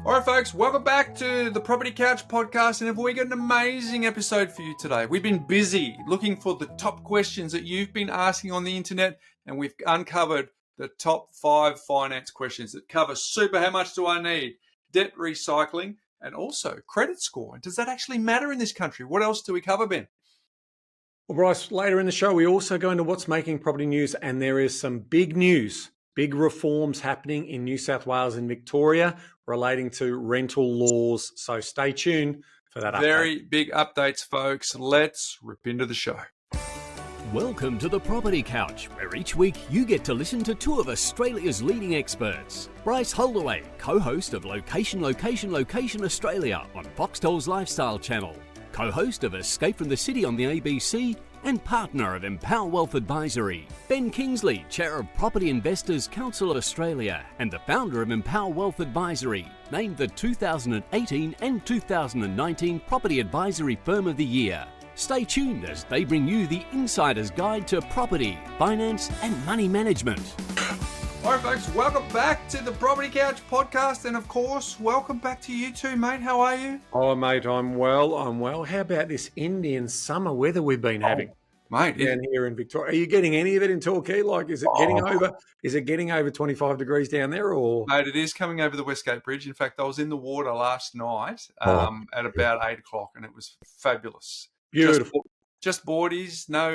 All right, folks, welcome back to the Property Couch podcast, and we got an amazing episode for you today. We've been busy looking for the top questions that you've been asking on the internet, and we've uncovered the top 5 finance questions that cover super how much do I need, debt recycling, and also credit score. And does that actually matter in this country? What else do we cover, Ben? Well, Bryce, later in the show, we also go into what's making property news, and there is some big news, big reforms happening in New South Wales and Victoria relating to rental laws. So stay tuned for that Very update. big updates, folks. Let's rip into the show. Welcome to the Property Couch, where each week you get to listen to 2 of Australia's leading experts. Bryce Holdaway, co-host of Location Australia on Foxtel's Lifestyle Channel, co-host of Escape from the City on the ABC, and partner of Empower Wealth Advisory. Ben Kingsley, Chair of Property Investors Council of Australia and the founder of Empower Wealth Advisory, named the 2018 and 2019 Property Advisory Firm of the Year. Stay tuned as they bring you the insider's guide to property, finance and money management. All right, folks, welcome back to the Property Couch podcast, and of course, welcome back to you too, mate. How are you? Oh, mate, I'm well. How about this Indian summer weather we've been having? Mate, down here in Victoria. Are you getting any of it in Torquay? Like, is it getting over 25 degrees down there, or? Mate, it is coming over the Westgate Bridge. In fact, I was in the water last night at about 8 o'clock, and it was fabulous. Beautiful. Just boardies, no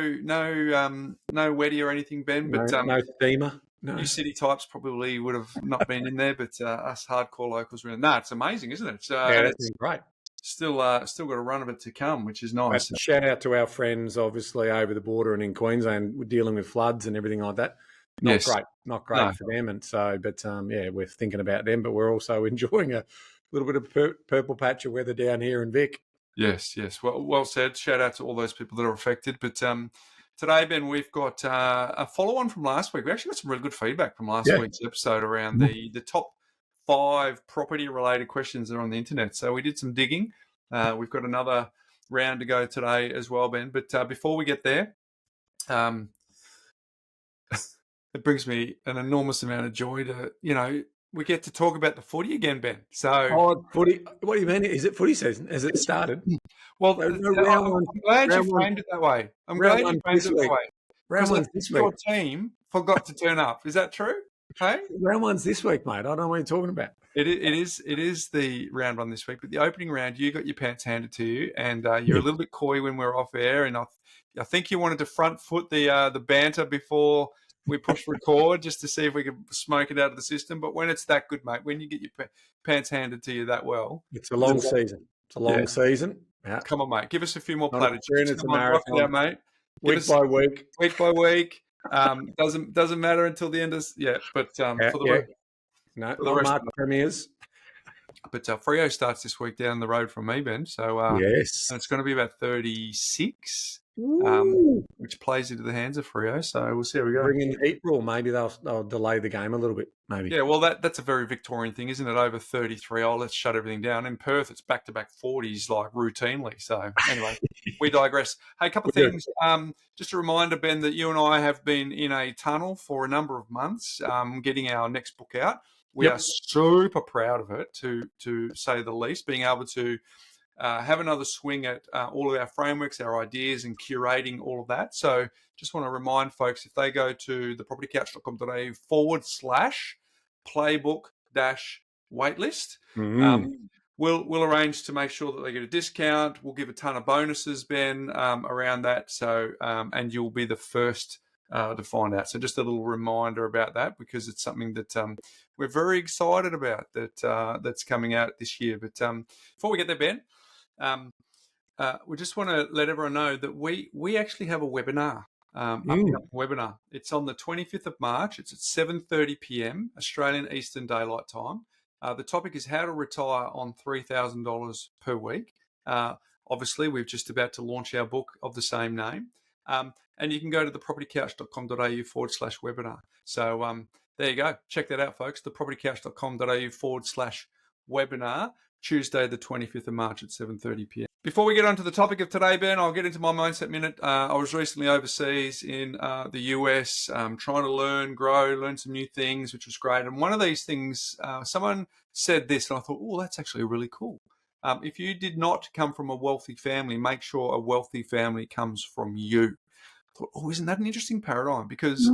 wetty or anything, Ben. But no steamer. No. You city types probably would have not been in there, but us hardcore locals were in. No, it's amazing, isn't it? That's great. Still got a run of it to come, which is nice. Shout out to our friends, obviously, over the border and in Queensland. We're dealing with floods and everything like that. Not great for them. And so, but we're thinking about them, but we're also enjoying a little bit of purple patch of weather down here in Vic. Yes. Well said. Shout out to all those people that are affected. But today, Ben, we've got a follow-on from last week. We actually got some really good feedback from last week's episode around the top 5 property-related questions that are on the internet. So we did some digging. We've got another round to go today as well, Ben. But before we get there, it brings me an enormous amount of joy to, we get to talk about the footy again, Ben. So, footy. What do you mean? Is it footy season? Has it started? Well, I'm glad you framed it that way. Round one this week. Your team forgot to turn up. Is that true? Hey? Round 1's this week, mate. I don't know what you're talking about. It is the round 1 this week, but the opening round, you got your pants handed to you, and you're a little bit coy when we're off air, and I think you wanted to front foot the banter before we push record just to see if we could smoke it out of the system. But when it's that good, mate, when you get your pants handed to you that well, it's a long season. It's a long season. Yeah. Come on, mate. Give us a few more platitudes. It's a marathon, out, mate. Week by week. Week by week. Doesn't matter until the end of But for the Mark premiers. But Freo starts this week down the road from me, Ben. So yes, and it's going to be about 36, which plays into the hands of Freo. So we'll see how we go. Bring in April, maybe they'll delay the game a little bit. Maybe. Yeah, well, that's a very Victorian thing, isn't it? Over 33, let's shut everything down. In Perth, it's back-to-back 40s, like, routinely. So, anyway, we digress. Hey, a couple of things. Just a reminder, Ben, that you and I have been in a tunnel for a number of months getting our next book out. We are super proud of it, to say the least, being able to have another swing at all of our frameworks, our ideas, and curating all of that. So just want to remind folks, if they go to thepropertycouch.com.au/playbook-waitlist, we'll arrange to make sure that they get a discount. We'll give a ton of bonuses, Ben, around that. So and you'll be the first to find out. So just a little reminder about that, because it's something that we're very excited about that's coming out this year. But before we get there, Ben, we just want to let everyone know that we actually have a webinar. Webinar. It's on the 25th of March. It's at 7:30 p.m. Australian Eastern Daylight Time. The topic is how to retire on $3,000 per week. Obviously, we're just about to launch our book of the same name. And you can go to thepropertycouch.com.au/webinar. So there you go. Check that out, folks. Thepropertycouch.com.au/webinar, Tuesday, the 25th of March at 7:30 p.m. Before we get on to the topic of today, Ben, I'll get into my mindset minute. I was recently overseas in the US, trying to learn some new things, which was great. And one of these things, someone said this, and I thought, oh, that's actually really cool. If you did not come from a wealthy family, make sure a wealthy family comes from you. I thought, oh, isn't that an interesting paradigm? Because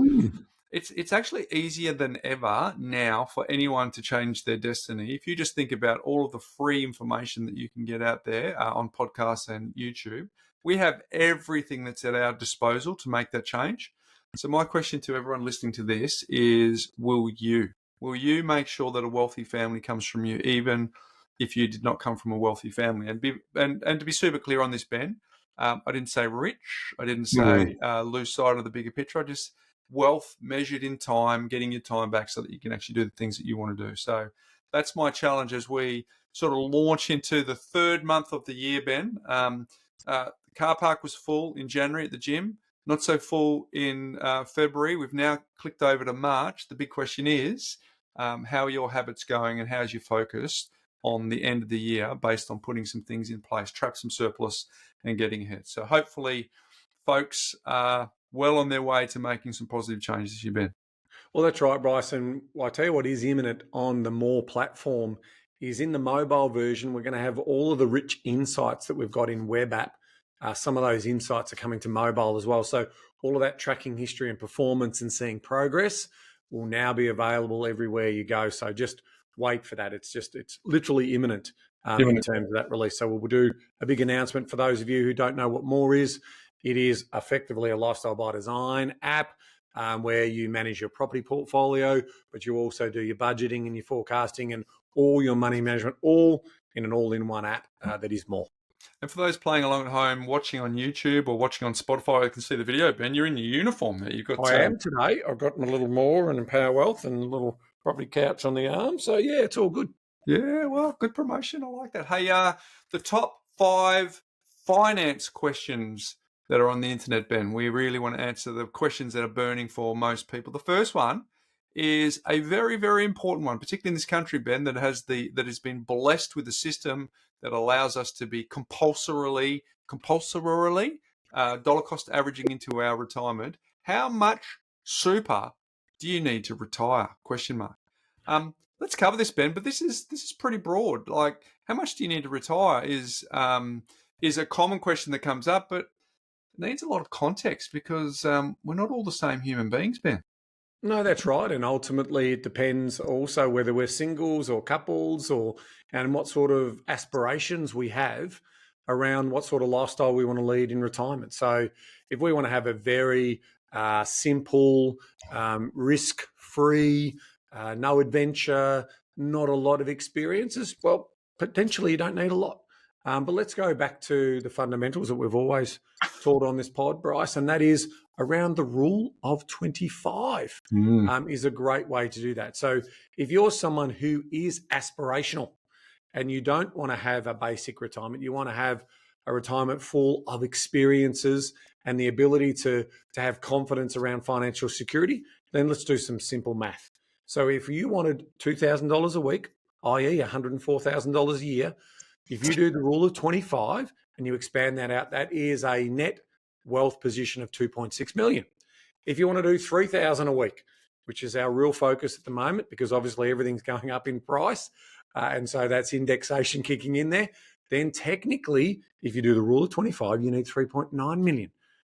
it's actually easier than ever now for anyone to change their destiny. If you just think about all of the free information that you can get out there on podcasts and YouTube, we have everything that's at our disposal to make that change. So my question to everyone listening to this is, will you make sure that a wealthy family comes from you, even if you did not come from a wealthy family? And to be super clear on this, Ben, I didn't say rich. I didn't say lose sight of the bigger picture. I just wealth measured in time, getting your time back so that you can actually do the things that you want to do. So that's my challenge as we sort of launch into the third month of the year, Ben. The car park was full in January at the gym, not so full in February. We've now clicked over to March. The big question is, how are your habits going and how's your focus on the end of the year based on putting some things in place, trap some surplus and getting ahead. So hopefully folks are well on their way to making some positive changes this year, Ben. Well, that's right, Bryce. And I tell you what is imminent on the More platform is in the mobile version, we're going to have all of the rich insights that we've got in web app. Some of those insights are coming to mobile as well. So all of that tracking history and performance and seeing progress will now be available everywhere you go. So just wait for that. It's literally imminent in terms of that release. So we'll do a big announcement for those of you who don't know what More is. It is effectively a lifestyle by design app where you manage your property portfolio, but you also do your budgeting and your forecasting and all your money management, all in an all-in-one app that is More. And for those playing along at home, watching on YouTube or watching on Spotify, I can see the video, Ben. You're in your uniform there. You've got. I am today. I've got my little More and Empower Wealth and a little property couch on the arm. So yeah, it's all good. Yeah, well, good promotion. I like that. Hey, the top 5 finance questions that are on the internet, Ben. We really want to answer the questions that are burning for most people. The first one is a very, very important one, particularly in this country, Ben, that has been blessed with a system that allows us to be compulsorily dollar cost averaging into our retirement. How much super do you need to retire? Question mark. Let's cover this, Ben, but this is pretty broad. Like, how much do you need to retire is a common question that comes up, but it needs a lot of context because we're not all the same human beings, Ben. No, that's right. And ultimately, it depends also whether we're singles or couples and what sort of aspirations we have around what sort of lifestyle we want to lead in retirement. So if we want to have a very simple, risk-free, no adventure, not a lot of experiences, well, potentially you don't need a lot. But let's go back to the fundamentals that we've always taught on this pod, Bryce, and that is around the rule of 25 is a great way to do that. So if you're someone who is aspirational and you don't want to have a basic retirement, you want to have a retirement full of experiences and the ability to have confidence around financial security, then let's do some simple math. So if you wanted $2,000 a week, i.e. $104,000 a year, if you do the rule of 25 and you expand that out, that is a net wealth position of 2.6 million. If you want to do 3,000 a week, which is our real focus at the moment, because obviously everything's going up in price, and so that's indexation kicking in there, then technically, if you do the rule of 25, you need 3.9 million.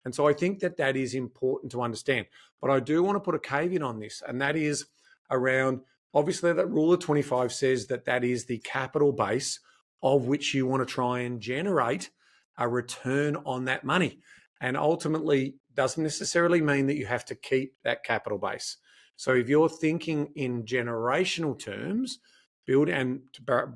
And so I think that is important to understand. But I do want to put a caveat on this, and that is around, obviously that rule of 25 says that is the capital base of which you want to try and generate a return on that money. And ultimately doesn't necessarily mean that you have to keep that capital base. So if you're thinking in generational terms,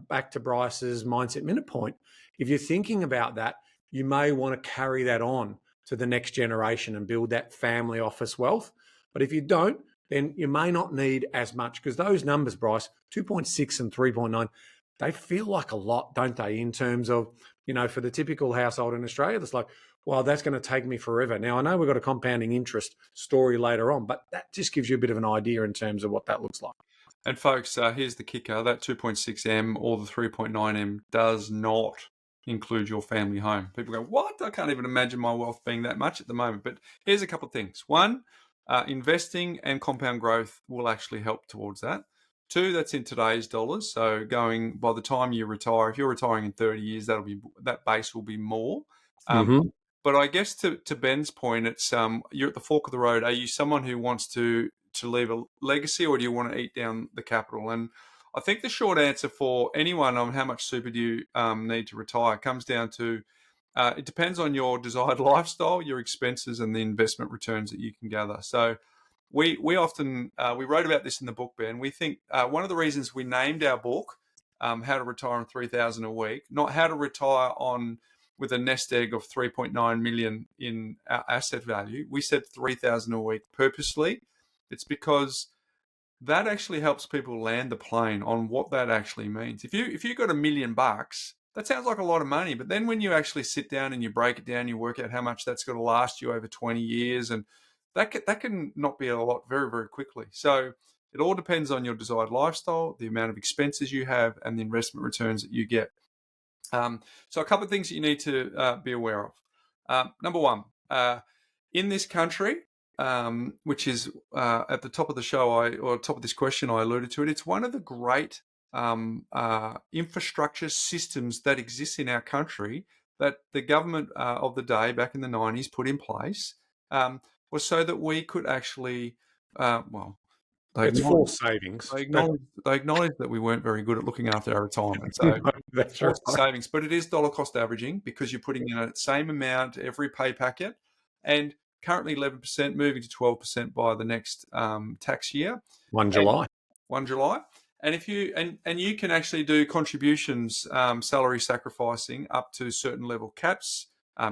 back to Bryce's mindset minute point, if you're thinking about that, you may want to carry that on to the next generation and build that family office wealth. But if you don't, then you may not need as much, because those numbers, Bryce, 2.6 and 3.9, they feel like a lot, don't they, in terms of, for the typical household in Australia, that's like, well, that's going to take me forever. Now, I know we've got a compounding interest story later on, but that just gives you a bit of an idea in terms of what that looks like. And folks, here's the kicker. That 2.6M or the 3.9M does not include your family home. People go, what? I can't even imagine my wealth being that much at the moment. But here's a couple of things. One, investing and compound growth will actually help towards that. Two, that's in today's dollars. So going by the time you retire, if you're retiring in 30 years, that base will be more. But I guess to Ben's point, it's you're at the fork of the road. Are you someone who wants to leave a legacy, or do you want to eat down the capital? And I think the short answer for anyone on how much super do you need to retire comes down to it depends on your desired lifestyle, your expenses, and the investment returns that you can gather. So we often we wrote about this in the book, Ben. We think one of the reasons we named our book "How to Retire on $3,000 a Week," not "How to Retire on with a nest egg of 3.9 million in our asset value." We said 3,000 a week purposely. It's because that actually helps people land the plane on what that actually means. If you got $1 million, that sounds like a lot of money, but then when you actually sit down and you break it down, you work out how much that's going to last you over 20 years, and that can not be a lot very, very quickly. So it all depends on your desired lifestyle, the amount of expenses you have, and the investment returns that you get. So a couple of things that you need to be aware of. Number one, in this country, which is at the top of the show, or top of this question, I alluded to it. It's one of the great infrastructure systems that exists in our country that the government of the day back in the 90s put in place was so that we could actually, it's forced savings. They acknowledged that we weren't very good at looking after our retirement. So that's forced savings, but it is dollar cost averaging because you're putting in the same amount every pay packet, and currently 11%, moving to 12% by the next tax year. 1 July. And if you and you can actually do contributions, salary sacrificing up to certain level caps.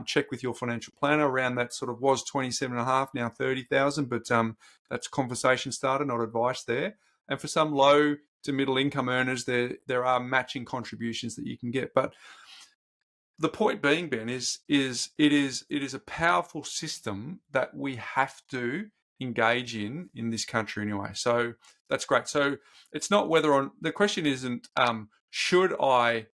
Check with your financial planner around that. Sort of was 27.5, now 30,000, but that's conversation starter, not advice there. And for some low to middle income earners, there are matching contributions that you can get. But the point being, Ben, is it is a powerful system that we have to engage in this country anyway. So that's great. So it's not the question isn't should I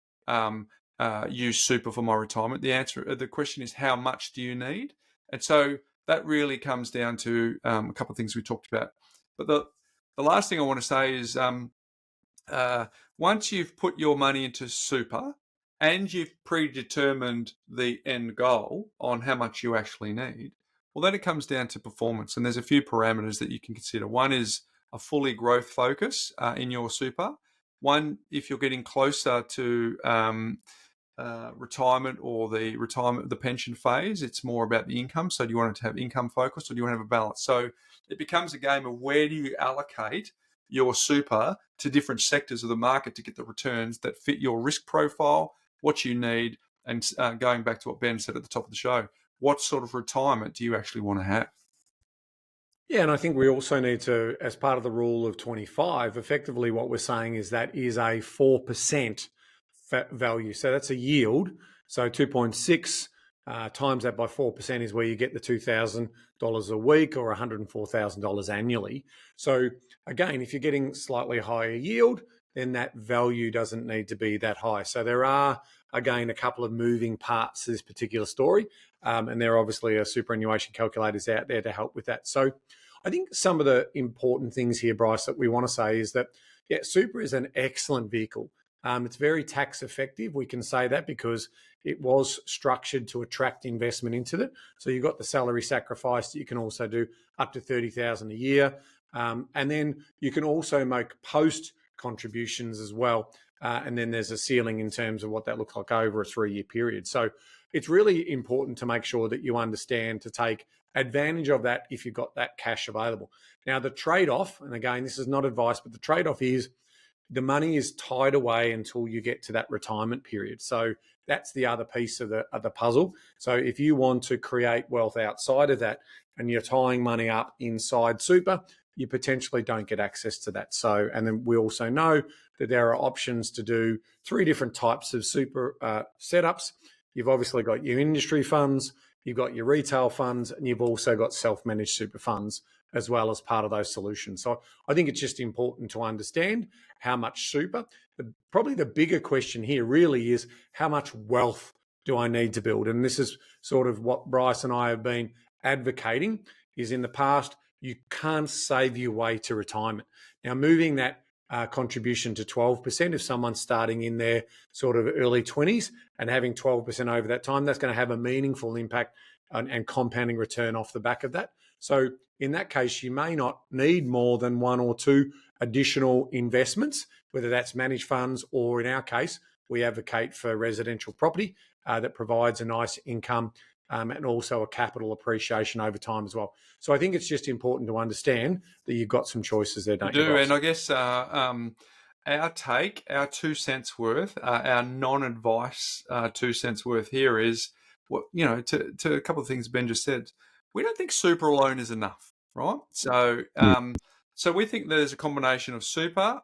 use super for my retirement. The question is, how much do you need? And so that really comes down to a couple of things we talked about. But the last thing I want to say is once you've put your money into super and you've predetermined the end goal on how much you actually need, well, then it comes down to performance. And there's a few parameters that you can consider. One is a fully growth focus in your super. One, if you're getting closer to retirement or the pension phase, it's more about the income. So do you want it to have income focus, or do you want to have a balance? So it becomes a game of where do you allocate your super to different sectors of the market to get the returns that fit your risk profile, what you need, and going back to what Ben said at the top of the show, what sort of retirement do you actually want to have? Yeah, and I think we also need to, as part of the rule of 25, effectively what we're saying is that is a 4% value. So that's a yield. So 2.6 times that by 4% is where you get the $2,000 a week or $104,000 annually. So again, if you're getting slightly higher yield, then that value doesn't need to be that high. So there are, again, a couple of moving parts to this particular story. And there obviously are superannuation calculators out there to help with that. So I think some of the important things here, Bryce, that we want to say is that, yeah, super is an excellent vehicle. It's very tax effective. We can say that because it was structured to attract investment into it. So you've got the salary sacrifice that you can also do up to $30,000 a year. And then you can also make post contributions as well. And then there's a ceiling in terms of what that looks like over a 3-year period. So it's really important to make sure that you understand to take advantage of that if you've got that cash available. Now, the trade-off, and again, this is not advice, but the trade-off is the money is tied away until you get to that retirement period. So that's the other piece of the puzzle. So if you want to create wealth outside of that and you're tying money up inside super, you potentially don't get access to that. So, and then we also know that there are options to do 3 different types of super setups. You've obviously got your industry funds, you've got your retail funds, and you've also got self-managed super funds. as well as part of those solutions. So I think it's just important to understand how much super. Probably the bigger question here really is, how much wealth do I need to build? And this is sort of what Bryce and I have been advocating, is in the past, you can't save your way to retirement. Now, moving that contribution to 12%, if someone's starting in their sort of early 20s and having 12% over that time, that's going to have a meaningful impact and compounding return off the back of that. So in that case, you may not need more than one or two additional investments, whether that's managed funds or, in our case, we advocate for residential property that provides a nice income and also a capital appreciation over time as well. So I think it's just important to understand that you've got some choices there, don't you? Do, and I guess our 2 cents worth, our non-advice 2 cents worth here is, what, you know, to a couple of things Ben just said. We don't think super alone is enough, right? So so we think there's a combination of super,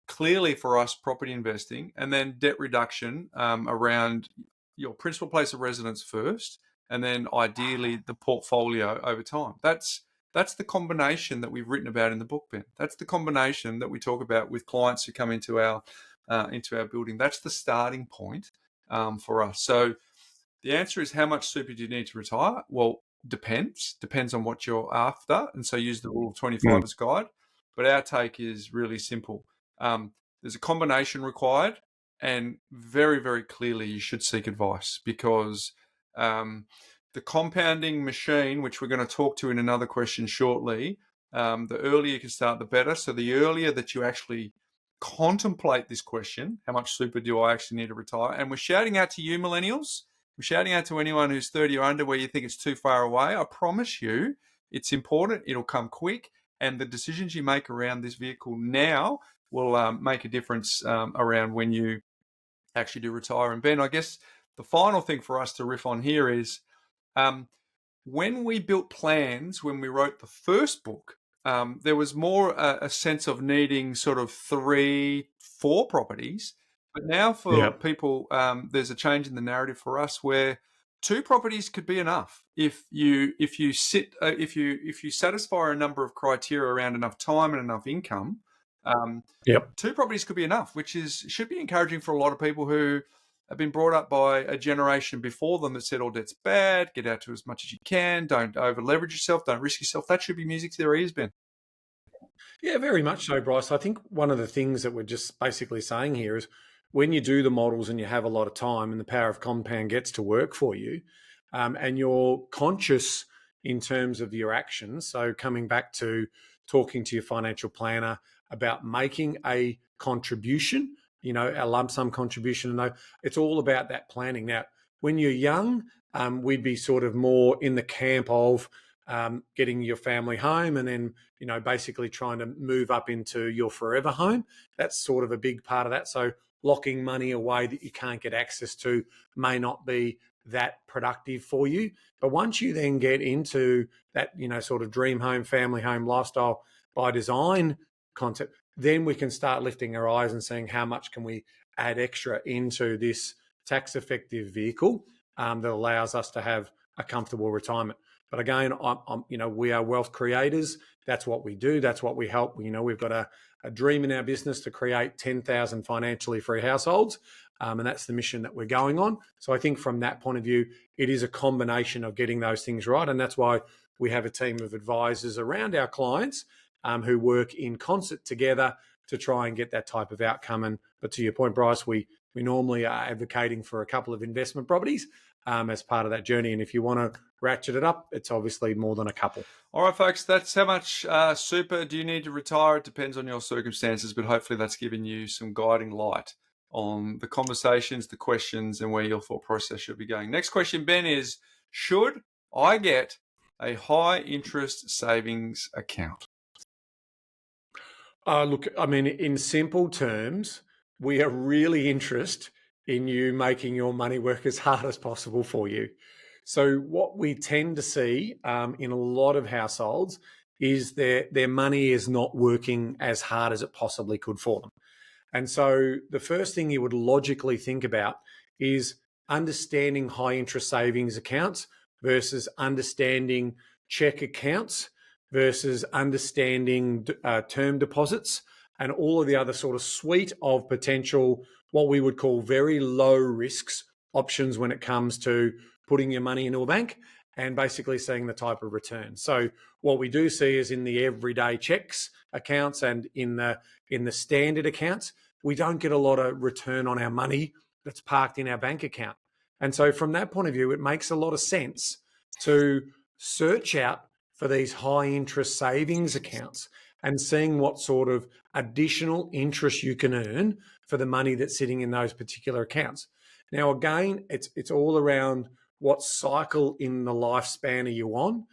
clearly for us, property investing, and then debt reduction around your principal place of residence first, and then ideally the portfolio over time. That's the combination that we've written about in the book, Ben. That's the combination that we talk about with clients who come into our building. That's the starting point for us. So the answer is, how much super do you need to retire? Well, depends on what you're after, and so use the rule of 25 as a guide. But our take is really simple. There's a combination required, and very, very clearly you should seek advice, because the compounding machine, which we're going to talk to in another question shortly, the earlier you can start, the better. So the earlier that you actually contemplate this question, how much super do I actually need to retire? And we're shouting out to you, millennials. We're shouting out to anyone who's 30 or under where you think it's too far away. I promise you it's important. It'll come quick. And the decisions you make around this vehicle now will make a difference around when you actually do retire. And Ben, I guess the final thing for us to riff on here is, when we built plans, when we wrote the first book, there was more a sense of needing sort of 3-4 properties. But now for people, there's a change in the narrative for us where 2 properties could be enough if you satisfy a number of criteria around enough time and enough income. 2 properties could be enough, which should be encouraging for a lot of people who have been brought up by a generation before them that said all debt's bad, get out to as much as you can, don't over leverage yourself, don't risk yourself. That should be music to their ears, Ben. Yeah, very much so, Bryce. I think one of the things that we're just basically saying here is, when you do the models and you have a lot of time and the power of compound gets to work for you, and you're conscious in terms of your actions. So coming back to talking to your financial planner about making a contribution, you know, a lump sum contribution, and it's all about that planning. Now, when you're young, we'd be sort of more in the camp of getting your family home and then, you know, basically trying to move up into your forever home. That's sort of a big part of that. So locking money away that you can't get access to may not be that productive for you. But once you then get into that, you know, sort of dream home, family home lifestyle by design concept, then we can start lifting our eyes and saying, how much can we add extra into this tax effective vehicle that allows us to have a comfortable retirement. But again, you know, we are wealth creators. That's what we do. That's what we help. You know, we've got a dream in our business to create 10,000 financially free households. And that's the mission that we're going on. So I think from that point of view, it is a combination of getting those things right. And that's why we have a team of advisors around our clients who work in concert together to try and get that type of outcome. But to your point, Bryce, we normally are advocating for a couple of investment properties as part of that journey. And if you want to ratchet it up, it's obviously more than a couple. All right, folks, that's how much super do you need to retire. It depends on your circumstances, but hopefully that's given you some guiding light on the conversations, the questions, and where your thought process should be going. Next question, Ben, is, should I get a high interest savings account? Look, I mean, in simple terms, we are really interested in you making your money work as hard as possible for you. So what we tend to see in a lot of households is their money is not working as hard as it possibly could for them. And so the first thing you would logically think about is understanding high interest savings accounts versus understanding check accounts versus understanding term deposits and all of the other sort of suite of potential, what we would call very low risks options when it comes to putting your money into a bank and basically seeing the type of return. So what we do see is in the everyday checks accounts and in the standard accounts, we don't get a lot of return on our money that's parked in our bank account. And so from that point of view, it makes a lot of sense to search out for these high interest savings accounts and seeing what sort of additional interest you can earn for the money that's sitting in those particular accounts. Now, again, it's all around what cycle in the lifespan are you on,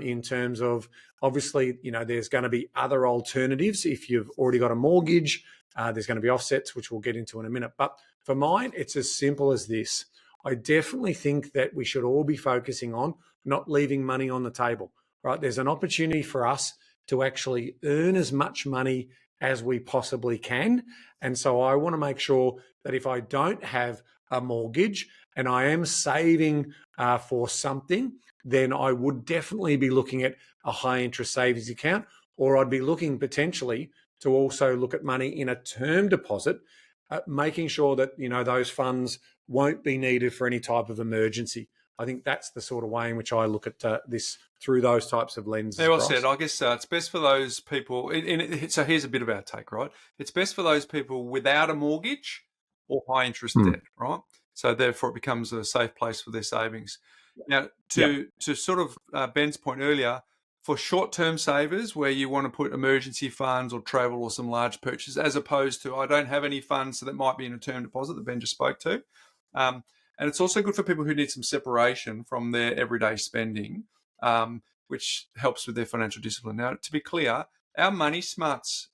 in terms of, obviously, there's going to be other alternatives. If you've already got a mortgage, there's going to be offsets, which we'll get into in a minute. But for mine, it's as simple as this. I definitely think that we should all be focusing on not leaving money on the table, right? There's an opportunity for us to actually earn as much money as we possibly can. And so I want to make sure that if I don't have a mortgage and I am saving for something, then I would definitely be looking at a high interest savings account, or I'd be looking potentially to also look at money in a term deposit, making sure that, those funds won't be needed for any type of emergency. I think that's the sort of way in which I look at this through those types of lenses. Yeah, well said. I guess it's best for those people. So here's a bit of our take, right? It's best for those people without a mortgage or high interest debt, right? So therefore it becomes a safe place for their savings. Now, to sort of Ben's point earlier, for short-term savers where you want to put emergency funds or travel or some large purchases, as opposed to I don't have any funds, so that might be in a term deposit that Ben just spoke to. And it's also good for people who need some separation from their everyday spending, which helps with their financial discipline. Now, to be clear, our Money Smarts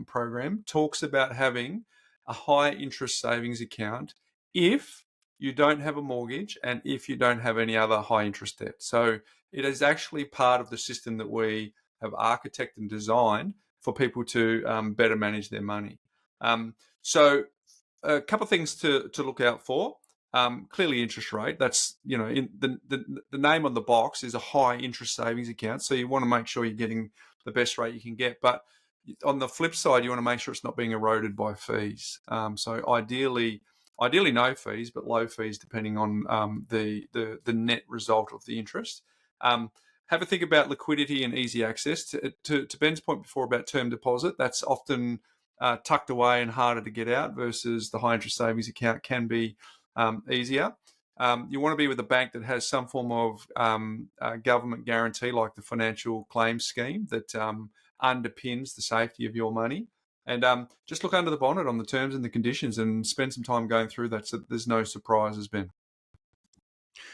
program talks about having a high interest savings account if you don't have a mortgage and if you don't have any other high interest debt. So it is actually part of the system that we have architected and designed for people to better manage their money. So a couple of things to look out for. Clearly interest rate, that's, in the name on the box is a high interest savings account. So you want to make sure you're getting the best rate you can get. But on the flip side, you want to make sure it's not being eroded by fees. So ideally no fees, but low fees depending on the net result of the interest. Have a think about liquidity and easy access. To Ben's point before about term deposit, that's often tucked away and harder to get out versus the high interest savings account can be easier. You want to be with a bank that has some form of government guarantee, like the financial claims scheme that underpins the safety of your money. And just look under the bonnet on the terms and the conditions and spend some time going through that so that there's no surprises, Ben.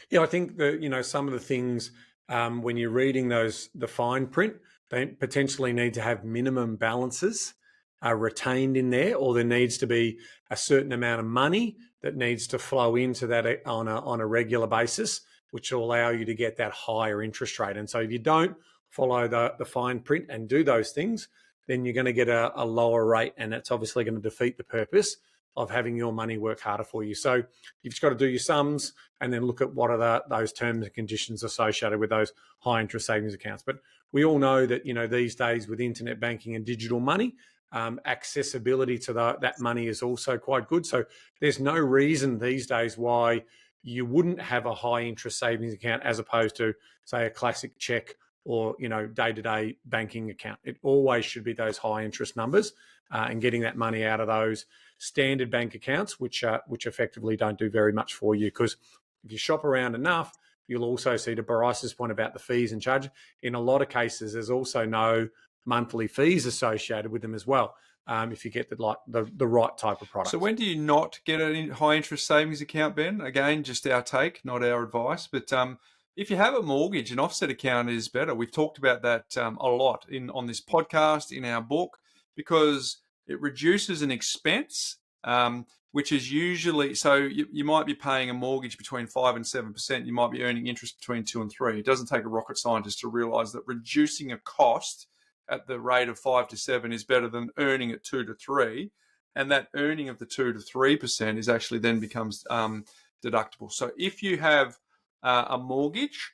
Yeah, I think that, some of the things when you're reading the fine print, they potentially need to have minimum balances retained in there, or there needs to be a certain amount of money that needs to flow into that on a regular basis, which will allow you to get that higher interest rate. And so if you don't follow the fine print and do those things, then you're going to get a lower rate, and it's obviously going to defeat the purpose of having your money work harder for you. So you've just got to do your sums and then look at what are those terms and conditions associated with those high interest savings accounts. But we all know that, these days with internet banking and digital money, accessibility to that money is also quite good. So there's no reason these days why you wouldn't have a high interest savings account as opposed to, say, a classic check or, day-to-day banking account. It always should be those high interest numbers and getting that money out of those standard bank accounts, which effectively don't do very much for you. Because if you shop around enough, you'll also see, to Bryce's point about the fees and charge, in a lot of cases, there's also no monthly fees associated with them as well, if you get the right type of product. So when do you not get a high interest savings account, Ben? Again, just our take, not our advice. But if you have a mortgage, an offset account is better. We've talked about that a lot on this podcast, in our book, because it reduces an expense, which is usually, so you might be paying a mortgage between 5 and 7%. You might be earning interest between 2 and 3. It doesn't take a rocket scientist to realize that reducing a cost at the rate of 5 to 7 is better than earning at 2 to 3. And that earning of the 2 to 3% is actually then becomes deductible. So if you have a mortgage,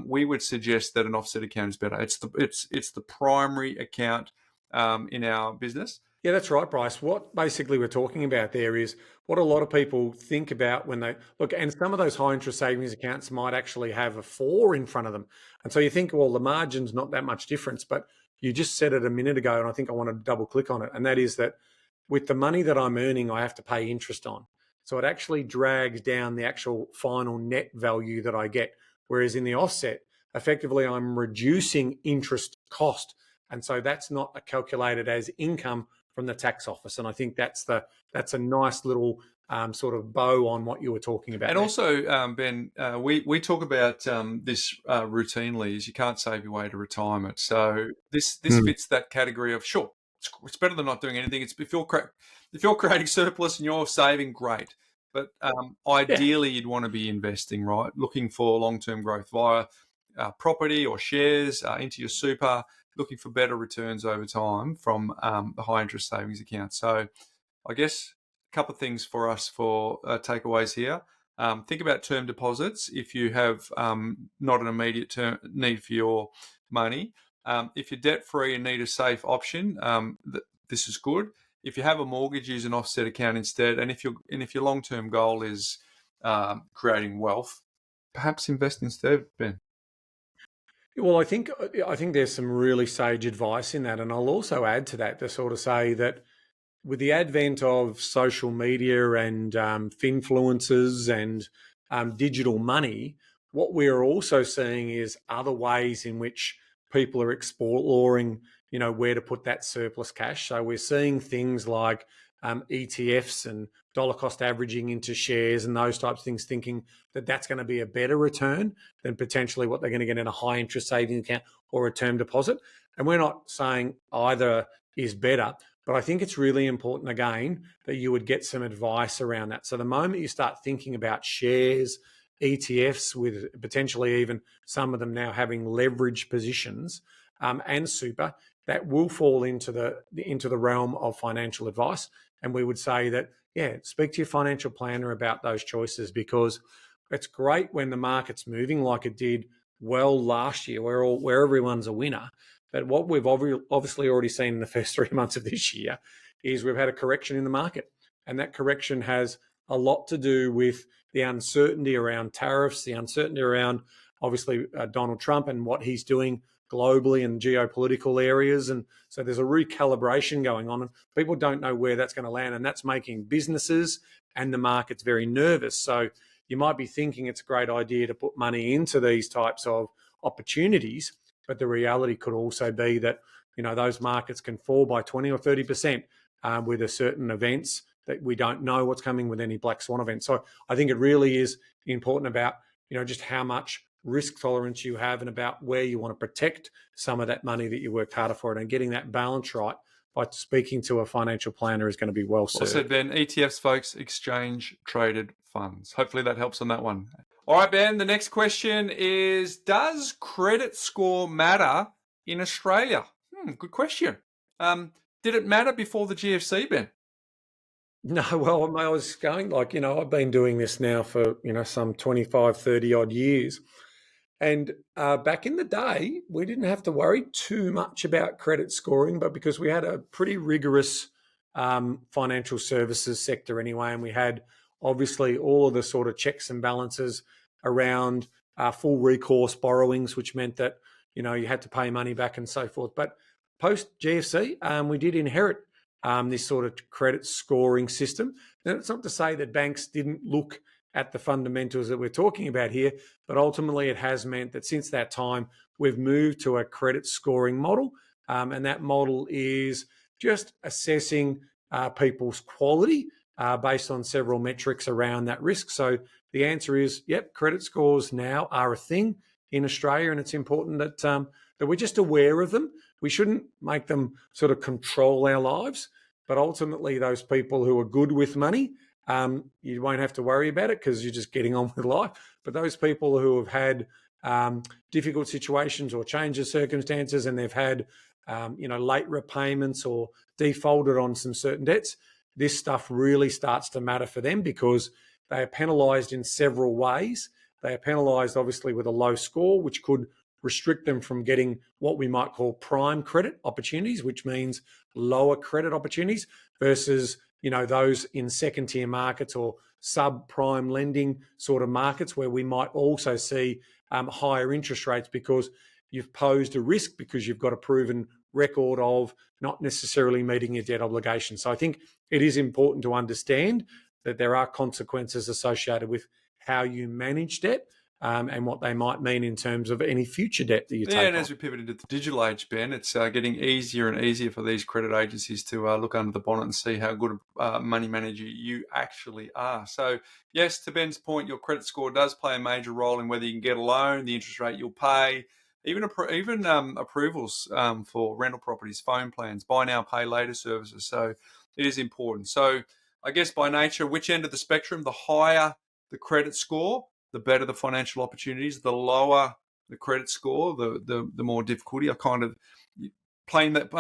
we would suggest that an offset account is better. It's the primary account in our business. Yeah, that's right, Bryce. What basically we're talking about there is what a lot of people think about when they look, and some of those high interest savings accounts might actually have a 4 in front of them. And so you think, well, the margin's not that much difference, but you just said it a minute ago, and I think I want to double click on it. And that is that with the money that I'm earning, I have to pay interest on. So it actually drags down the actual final net value that I get. Whereas in the offset, effectively, I'm reducing interest cost. And so that's not calculated as income from the tax office. And I think that's a nice little sort of bow on what you were talking about. And there. Also, Ben, we talk about this routinely, is you can't save your way to retirement. So this fits that category of, sure, it's better than not doing anything. It's if you're creating surplus and you're saving, great. But ideally, you'd want to be investing, right? Looking for long-term growth via property or shares into your super, looking for better returns over time from the high interest savings account. So I guess a couple of things for us for takeaways here. Think about term deposits if you have not an immediate need for your money. If you're debt-free and need a safe option, this is good. If you have a mortgage, use an offset account instead. And if your long-term goal is creating wealth, perhaps invest instead, Ben. Well, I think there's some really sage advice in that. And I'll also add to that to sort of say that with the advent of social media and finfluencers and digital money, what we're also seeing is other ways in which people are exploring, where to put that surplus cash. So we're seeing things like ETFs and dollar cost averaging into shares and those types of things, thinking that that's going to be a better return than potentially what they're going to get in a high interest savings account or a term deposit. And we're not saying either is better, but I think it's really important, again, that you would get some advice around that. So the moment you start thinking about shares, ETFs, with potentially even some of them now having leverage positions and super, that will fall into the realm of financial advice. And we would say that, speak to your financial planner about those choices, because it's great when the market's moving like it did well last year, where everyone's a winner. But what we've obviously already seen in the first 3 months of this year is we've had a correction in the market. And that correction has a lot to do with the uncertainty around tariffs, the uncertainty around, obviously, Donald Trump and what he's doing globally and geopolitical areas. And so there's a recalibration going on, and people don't know where that's going to land. And that's making businesses and the markets very nervous. So you might be thinking it's a great idea to put money into these types of opportunities, but the reality could also be that, those markets can fall by 20 or 30% with a certain events that we don't know what's coming with any black swan event. So I think it really is important about, just how much risk tolerance you have and about where you want to protect some of that money that you worked harder for it, and getting that balance right by speaking to a financial planner is going to be well served. Well said, Ben. ETFs, folks, exchange traded funds. Hopefully that helps on that one. All right, Ben, the next question is, does credit score matter in Australia? Good question. Did it matter before the GFC, Ben? No, well, I was going I've been doing this now for, some 25, 30 odd years. And back in the day, we didn't have to worry too much about credit scoring, but because we had a pretty rigorous financial services sector anyway, and we had obviously all of the sort of checks and balances around full recourse borrowings, which meant that, you had to pay money back and so forth. But post GFC, we did inherit this sort of credit scoring system. Now, it's not to say that banks didn't look at the fundamentals that we're talking about here, but ultimately it has meant that since that time, we've moved to a credit scoring model. And that model is just assessing people's quality based on several metrics around that risk. So the answer is, yep, credit scores now are a thing in Australia, and it's important that we're just aware of them. We shouldn't make them sort of control our lives, but ultimately those people who are good with money, you won't have to worry about it because you're just getting on with life. But those people who have had difficult situations or change of circumstances, and they've had late repayments or defaulted on some certain debts, this stuff really starts to matter for them because they are penalised in several ways. They are penalised, obviously, with a low score, which could restrict them from getting what we might call prime credit opportunities, which means lower credit opportunities versus, those in second tier markets or subprime lending sort of markets where we might also see higher interest rates because you've posed a risk because you've got a proven record of not necessarily meeting your debt obligations. So I think it is important to understand that there are consequences associated with how you manage debt and what they might mean in terms of any future debt that you take on. And as we pivot into the digital age, Ben, it's getting easier and easier for these credit agencies to look under the bonnet and see how good a money manager you actually are. So, yes, to Ben's point, your credit score does play a major role in whether you can get a loan, the interest rate you'll pay, even approvals for rental properties, phone plans, buy now, pay later services. So it is important. So I guess by nature, which end of the spectrum, the higher the credit score, the better the financial opportunities. The lower the credit score, the more difficulty. I kind of paint that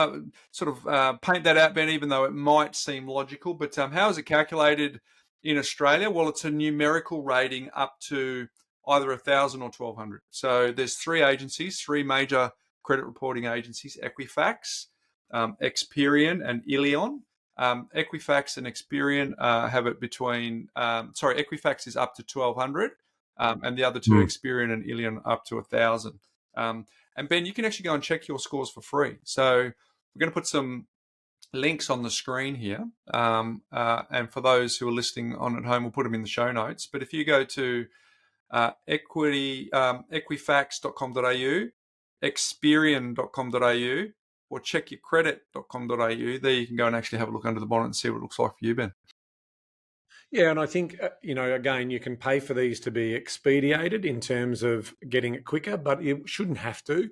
out, Ben, even though it might seem logical. But how is it calculated in Australia? Well, it's a numerical rating up to either 1,000 or 1,200. So there's three major credit reporting agencies: Equifax, Experian, and Ilion. Equifax and Experian have it between. Equifax is up to 1,200. And the other two, Experian and Ilion, up to 1,000. And Ben, you can actually go and check your scores for free. So we're going to put some links on the screen here. And for those who are listening on at home, we'll put them in the show notes. But if you go to equifax.com.au, experian.com.au, or checkyourcredit.com.au, there you can go and actually have a look under the bonnet and see what it looks like for you, Ben. Yeah, and I think, again, you can pay for these to be expedited in terms of getting it quicker, but you shouldn't have to.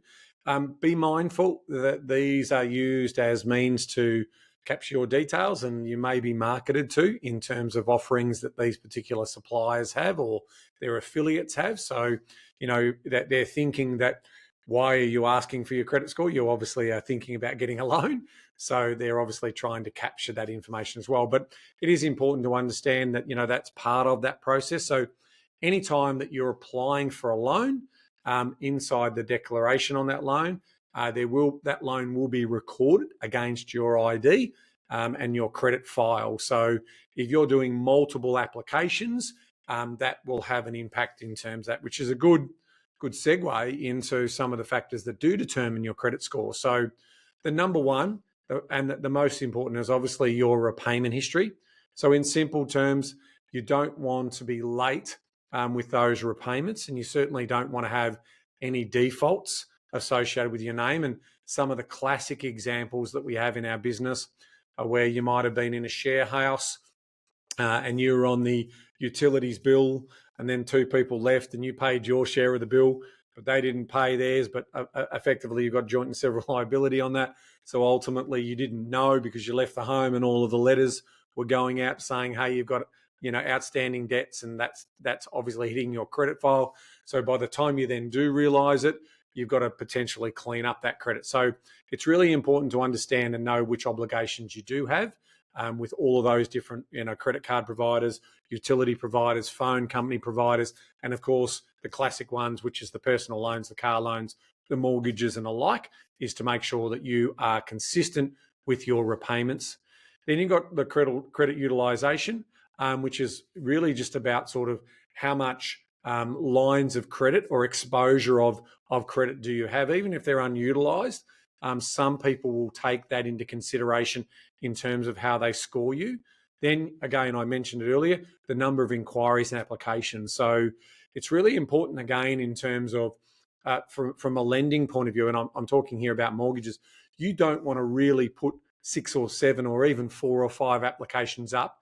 Be mindful that these are used as means to capture your details, and you may be marketed to in terms of offerings that these particular suppliers have or their affiliates have. So, that they're thinking that, why are you asking for your credit score? You obviously are thinking about getting a loan. So they're obviously trying to capture that information as well. But it is important to understand that, that's part of that process. So anytime that you're applying for a loan, inside the declaration on that loan, that loan will be recorded against your ID and your credit file. So if you're doing multiple applications, that will have an impact in terms of that, which is a good segue into some of the factors that do determine your credit score. So the number one and the most important is obviously your repayment history. So in simple terms, you don't want to be late with those repayments, and you certainly don't want to have any defaults associated with your name. And some of the classic examples that we have in our business are where you might have been in a share house and you were on the utilities bill, and then two people left and you paid your share of the bill, but they didn't pay theirs, but effectively you've got joint and several liability on that. So ultimately you didn't know because you left the home and all of the letters were going out saying, hey, you've got outstanding debts, and that's obviously hitting your credit file. So by the time you then do realise it, you've got to potentially clean up that credit. So it's really important to understand and know which obligations you do have with all of those different credit card providers, utility providers, phone company providers, and of course the classic ones, which is the personal loans, the car loans, the mortgages and the like, is to make sure that you are consistent with your repayments. Then you've got the credit utilisation, which is really just about sort of how much lines of credit or exposure of credit do you have, even if they're unutilised. Some people will take that into consideration in terms of how they score you. Then again, I mentioned it earlier, the number of inquiries and applications. So it's really important again in terms of from a lending point of view, and I'm talking here about mortgages, you don't want to really put 6 or 7 or even 4 or 5 applications up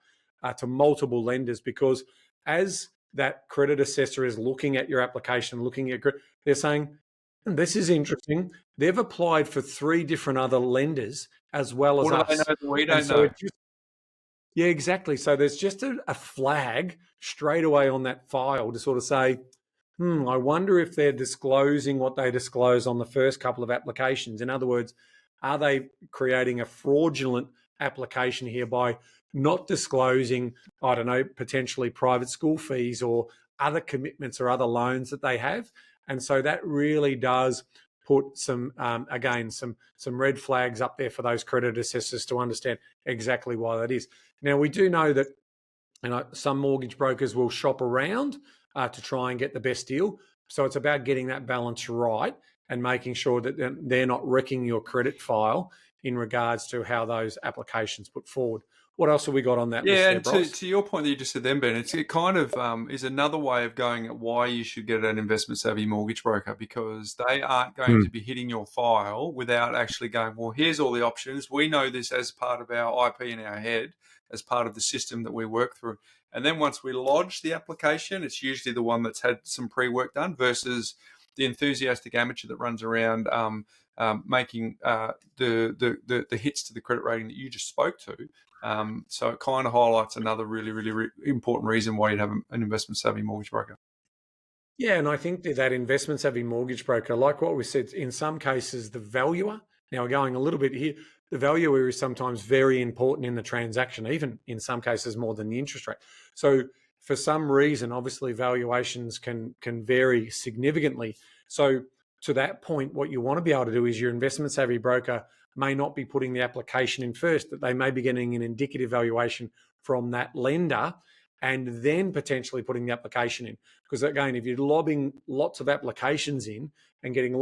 to multiple lenders, because as that credit assessor is looking at your application, looking at credit, they're saying, this is interesting. They've applied for 3 different other lenders as well as us. What do they know that we don't know? Yeah, exactly. So there's just a flag straight away on that file to sort of say, I wonder if they're disclosing what they disclose on the first couple of applications. In other words, are they creating a fraudulent application here by not disclosing, I don't know, potentially private school fees or other commitments or other loans that they have. And so that really does put some, again, some red flags up there for those credit assessors to understand exactly why that is. Now, we do know that some mortgage brokers will shop around to try and get the best deal. So it's about getting that balance right and making sure that they're not wrecking your credit file in regards to how those applications put forward. What else have we got on that list there, Bryce? To your point that you just said then, Ben, it kind of is another way of going at why you should get an investment-savvy mortgage broker, because they aren't going to be hitting your file without actually going, well, here's all the options. We know this as part of our IP in our head, as part of the system that we work through. And then once we lodge the application, it's usually the one that's had some pre-work done versus the enthusiastic amateur that runs around making the hits to the credit rating that you just spoke to. So it kind of highlights another really important reason why you'd have an investment-savvy mortgage broker. Yeah, and I think that investment-savvy mortgage broker, like what we said, in some cases, the valuer, now we're going a little bit here, the valuer is sometimes very important in the transaction, even in some cases more than the interest rate. So for some reason, obviously valuations can vary significantly. So to that point, what you want to be able to do is your investment-savvy broker may not be putting the application in first, that they may be getting an indicative valuation from that lender and then potentially putting the application in. Because again, if you're lobbing lots of applications in and getting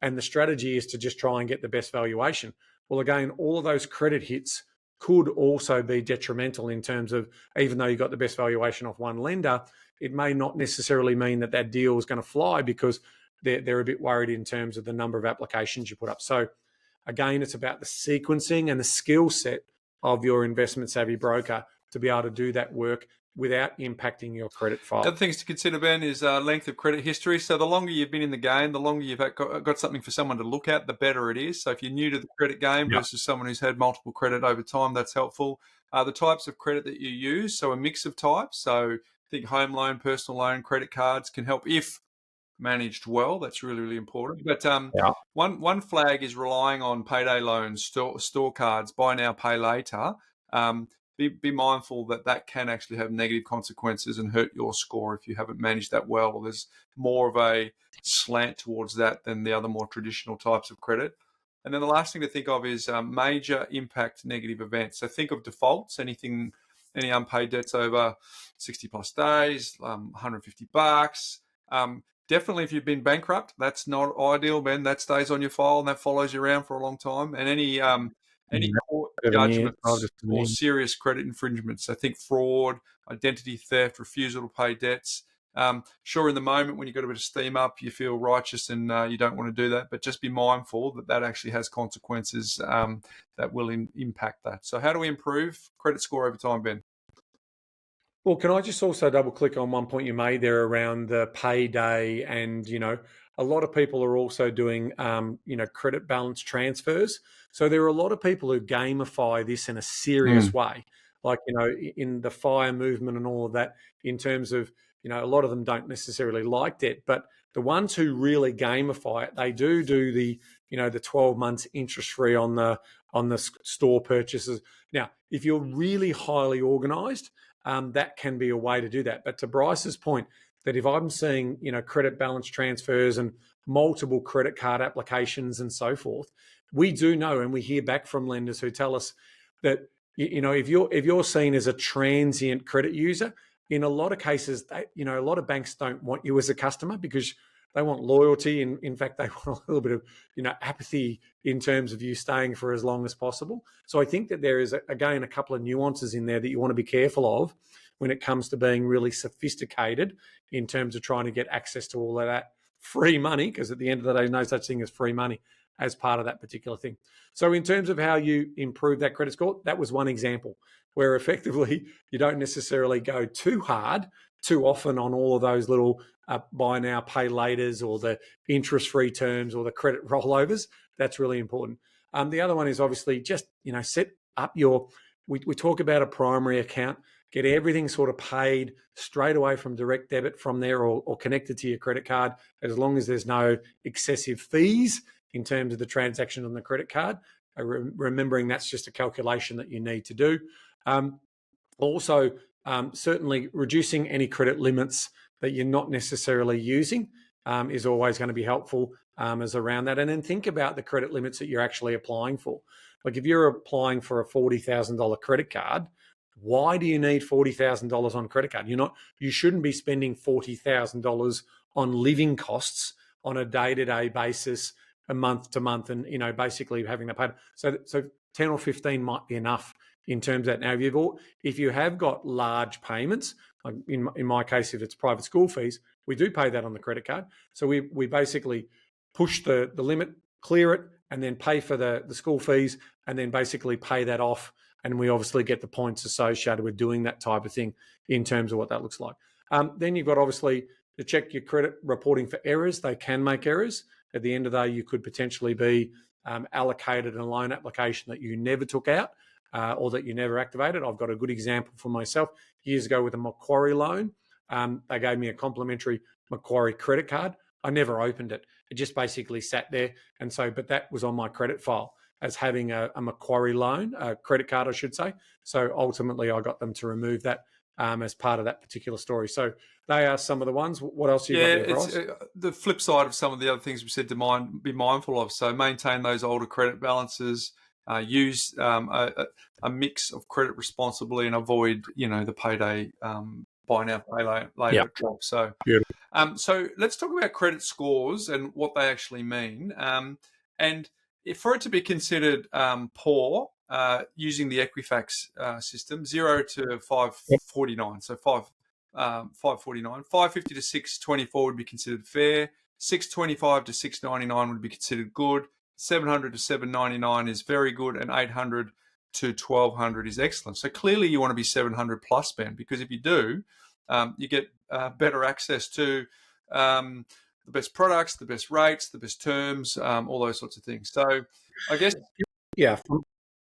and the strategy is to just try and get the best valuation, well, again, all of those credit hits could also be detrimental in terms of, even though you got the best valuation off one lender, it may not necessarily mean that deal is going to fly because they're a bit worried in terms of the number of applications you put up. So again, it's about the sequencing and the skill set of your investment savvy broker to be able to do that work without impacting your credit file. The other things to consider, Ben, is length of credit history. So the longer you've been in the game, the longer you've got something for someone to look at, the better it is. So if you're new to the credit game versus someone who's had multiple credit over time, that's helpful. The types of credit that you use, so a mix of types. So I think home loan, personal loan, credit cards can help if managed well. That's really important. But one flag is relying on payday loans, store cards, buy now, pay later. Be mindful that can actually have negative consequences and hurt your score if you haven't managed that well, or there's more of a slant towards that than the other more traditional types of credit. And then the last thing to think of is major impact negative events. So think of defaults, any unpaid debts over 60 plus days, $150. Definitely if you've been bankrupt, that's not ideal, Ben. That stays on your file and that follows you around for a long time. And any court judgments or serious credit infringements. So think fraud, identity theft, refusal to pay debts. Sure, in the moment when you've got a bit of steam up, you feel righteous and you don't want to do that, but just be mindful that actually has consequences that will impact that. So how do we improve credit score over time, Ben? Well, can I just also double click on one point you made there around the payday, and a lot of people are also doing credit balance transfers. So there are a lot of people who gamify this in a serious way, like in the FIRE movement and all of that. In terms of a lot of them don't necessarily like debt, but the ones who really gamify it, they do the the 12 months interest free on the store purchases. Now, if you're really highly organized, that can be a way to do that. But to Bryce's point, that if I'm seeing, credit balance transfers and multiple credit card applications and so forth, we do know, and we hear back from lenders who tell us that, if you're seen as a transient credit user, in a lot of cases, a lot of banks don't want you as a customer because they want loyalty. And in fact, they want a little bit of, apathy in terms of you staying for as long as possible. So I think that there is, again, a couple of nuances in there that you want to be careful of when it comes to being really sophisticated in terms of trying to get access to all of that free money, because at the end of the day, there's no such thing as free money as part of that particular thing. So in terms of how you improve that credit score, that was one example where effectively you don't necessarily go too hard too often on all of those little buy now, pay laters, or the interest-free terms, or the credit rollovers. That's really important. The other one is obviously just, set up we talk about a primary account, get everything sort of paid straight away from direct debit from there, or connected to your credit card, as long as there's no excessive fees in terms of the transaction on the credit card. Remembering that's just a calculation that you need to do. Also, certainly reducing any credit limits that you're not necessarily using is always going to be helpful as around that. And then think about the credit limits that you're actually applying for. Like if you're applying for a $40,000 credit card, why do you need $40,000 on credit card? You shouldn't be spending $40,000 on living costs on a day-to-day basis, a month to month, and basically having that paid. So 10 or 15 might be enough in terms of that. Now, if you have got large payments, like in my case, if it's private school fees, we do pay that on the credit card. So we basically push the limit, clear it, and then pay for the school fees, and then basically pay that off. And we obviously get the points associated with doing that type of thing in terms of what that looks like. Then you've got obviously to check your credit reporting for errors. They can make errors. At the end of the day, you could potentially be allocated a loan application that you never took out or that you never activated. I've got a good example for myself. Years ago with a Macquarie loan, they gave me a complimentary Macquarie credit card. I never opened it. It just basically sat there. And so, but that was on my credit file as having a Macquarie loan, a credit card, I should say. So ultimately, I got them to remove that as part of that particular story. So they are some of the ones. What else you got there, Bryce? The flip side of some of the other things we said to be mindful of. So maintain those older credit balances, use a mix of credit responsibly, and avoid, the payday buy now, pay later drop. So, so let's talk about credit scores and what they actually mean. And for it to be considered poor, using the Equifax system, 0 to 549, so 549, 550 to 624 would be considered fair, 625 to 699 would be considered good, 700 to 799 is very good, and 800 to 1200 is excellent. So clearly you want to be 700 plus, Ben, because if you do, you get better access to the best products, the best rates, the best terms, all those sorts of things. So I guess... Yeah,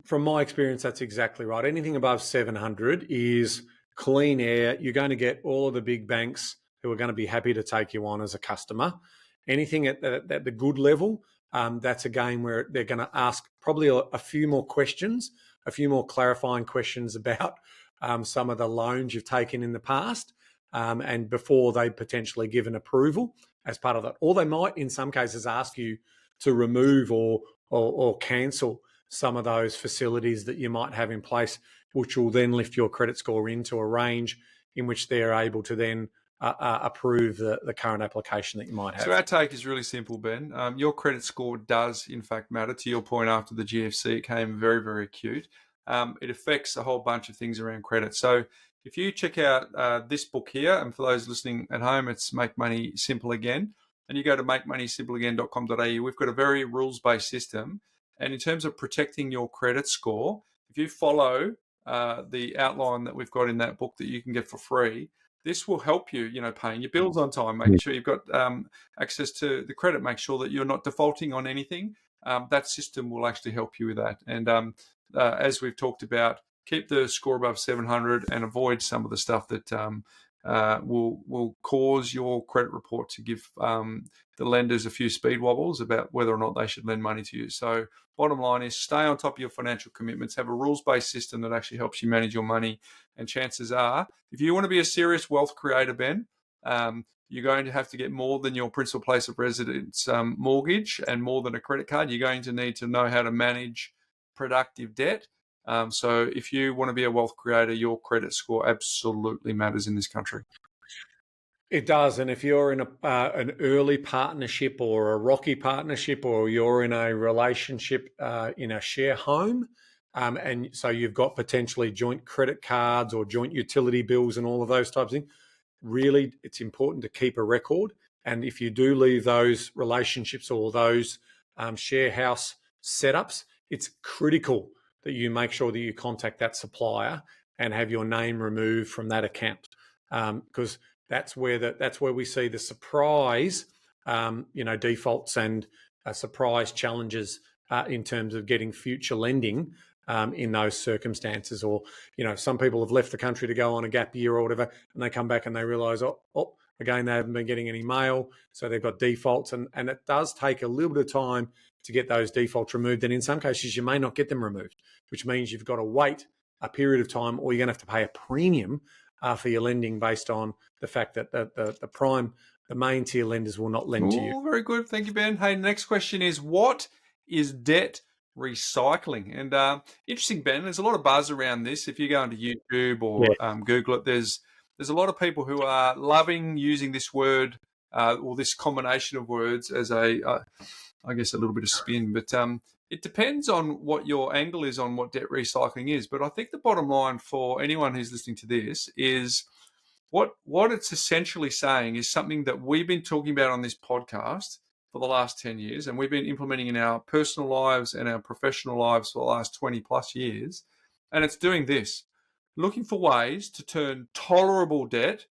from my experience, that's exactly right. Anything above 700 is clean air. You're going to get all of the big banks who are going to be happy to take you on as a customer. Anything at the good level, that's again where they're going to ask probably a few more questions, a few more clarifying questions about some of the loans you've taken in the past, and before they potentially give an approval as part of that. Or they might, in some cases, ask you to remove or cancel some of those facilities that you might have in place, which will then lift your credit score into a range in which they're able to then approve the current application that you might have. So our take is really simple, Ben. Your credit score does, in fact, matter. To your point, after the GFC, it came very, very acute. It affects a whole bunch of things around credit. So if you check out this book here, and for those listening at home, it's Make Money Simple Again, and you go to makemoneysimpleagain.com.au, we've got a very rules-based system. And in terms of protecting your credit score, if you follow the outline that we've got in that book that you can get for free, this will help you, paying your bills on time, making sure you've got access to the credit, make sure that you're not defaulting on anything. That system will actually help you with that. And as we've talked about, keep the score above 700 and avoid some of the stuff that will cause your credit report to give the lenders a few speed wobbles about whether or not they should lend money to you. So bottom line is stay on top of your financial commitments, have a rules-based system that actually helps you manage your money. And chances are, if you want to be a serious wealth creator, Ben, you're going to have to get more than your principal place of residence mortgage and more than a credit card. You're going to need to know how to manage productive debt. So if you want to be a wealth creator, your credit score absolutely matters in this country. It does. And if you're in an early partnership or a rocky partnership, or you're in a relationship in a share home, and so you've got potentially joint credit cards or joint utility bills and all of those types of things, really it's important to keep a record. And if you do leave those relationships or those share house setups, it's critical that you make sure that you contact that supplier and have your name removed from that account, because that's where we see the surprise, defaults and surprise challenges in terms of getting future lending in those circumstances. Or, some people have left the country to go on a gap year or whatever, and they come back and they realise, again, they haven't been getting any mail, so they've got defaults, and it does take a little bit of time to get those defaults removed. And in some cases, you may not get them removed, which means you've got to wait a period of time, or you're going to have to pay a premium for your lending based on the fact that the main tier lenders will not lend to you. Very good. Thank you, Ben. Hey, next question is, what is debt recycling? And interesting, Ben, there's a lot of buzz around this. If you go onto YouTube or Google it, there's a lot of people who are loving using this word or this combination of words as I guess a little bit of spin. But it depends on what your angle is on what debt recycling is. But I think the bottom line for anyone who's listening to this is what it's essentially saying is something that we've been talking about on this podcast for the last 10 years, and we've been implementing in our personal lives and our professional lives for the last 20 plus years. And it's doing this, looking for ways to turn tolerable debt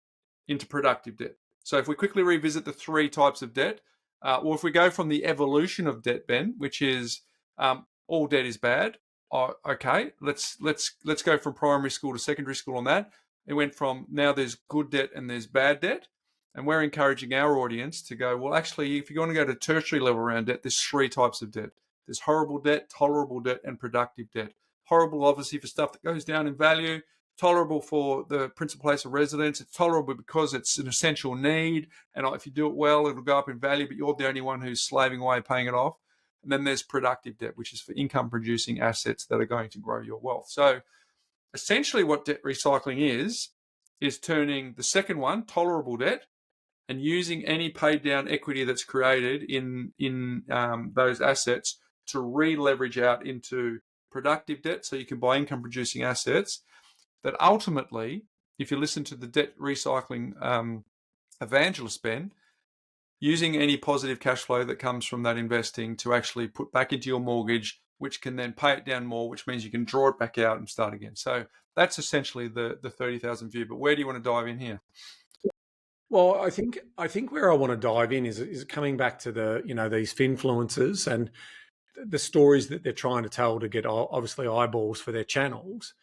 into productive debt. So if we quickly revisit the three types of debt, or if we go from the evolution of debt, Ben, which is all debt is bad. Okay, let's go from primary school to secondary school on that. It went from now there's good debt and there's bad debt. And we're encouraging our audience to go, well, actually, if you're going to go to tertiary level around debt, there's three types of debt. There's horrible debt, tolerable debt, and productive debt. Horrible, obviously, for stuff that goes down in value. Tolerable for the principal place of residence. It's tolerable because it's an essential need. And if you do it well, it'll go up in value, but you're the only one who's slaving away paying it off. And then there's productive debt, which is for income-producing assets that are going to grow your wealth. So essentially what debt recycling is turning the second one, tolerable debt, and using any paid down equity that's created in those assets to re-leverage out into productive debt so you can buy income-producing assets that ultimately, if you listen to the debt recycling evangelist, Ben, using any positive cash flow that comes from that investing to actually put back into your mortgage, which can then pay it down more, which means you can draw it back out and start again. So that's essentially the 30,000 view. But where do you want to dive in here? Well, I think where I want to dive in is coming back to these finfluencers and the stories that they're trying to tell to get obviously eyeballs for their channels.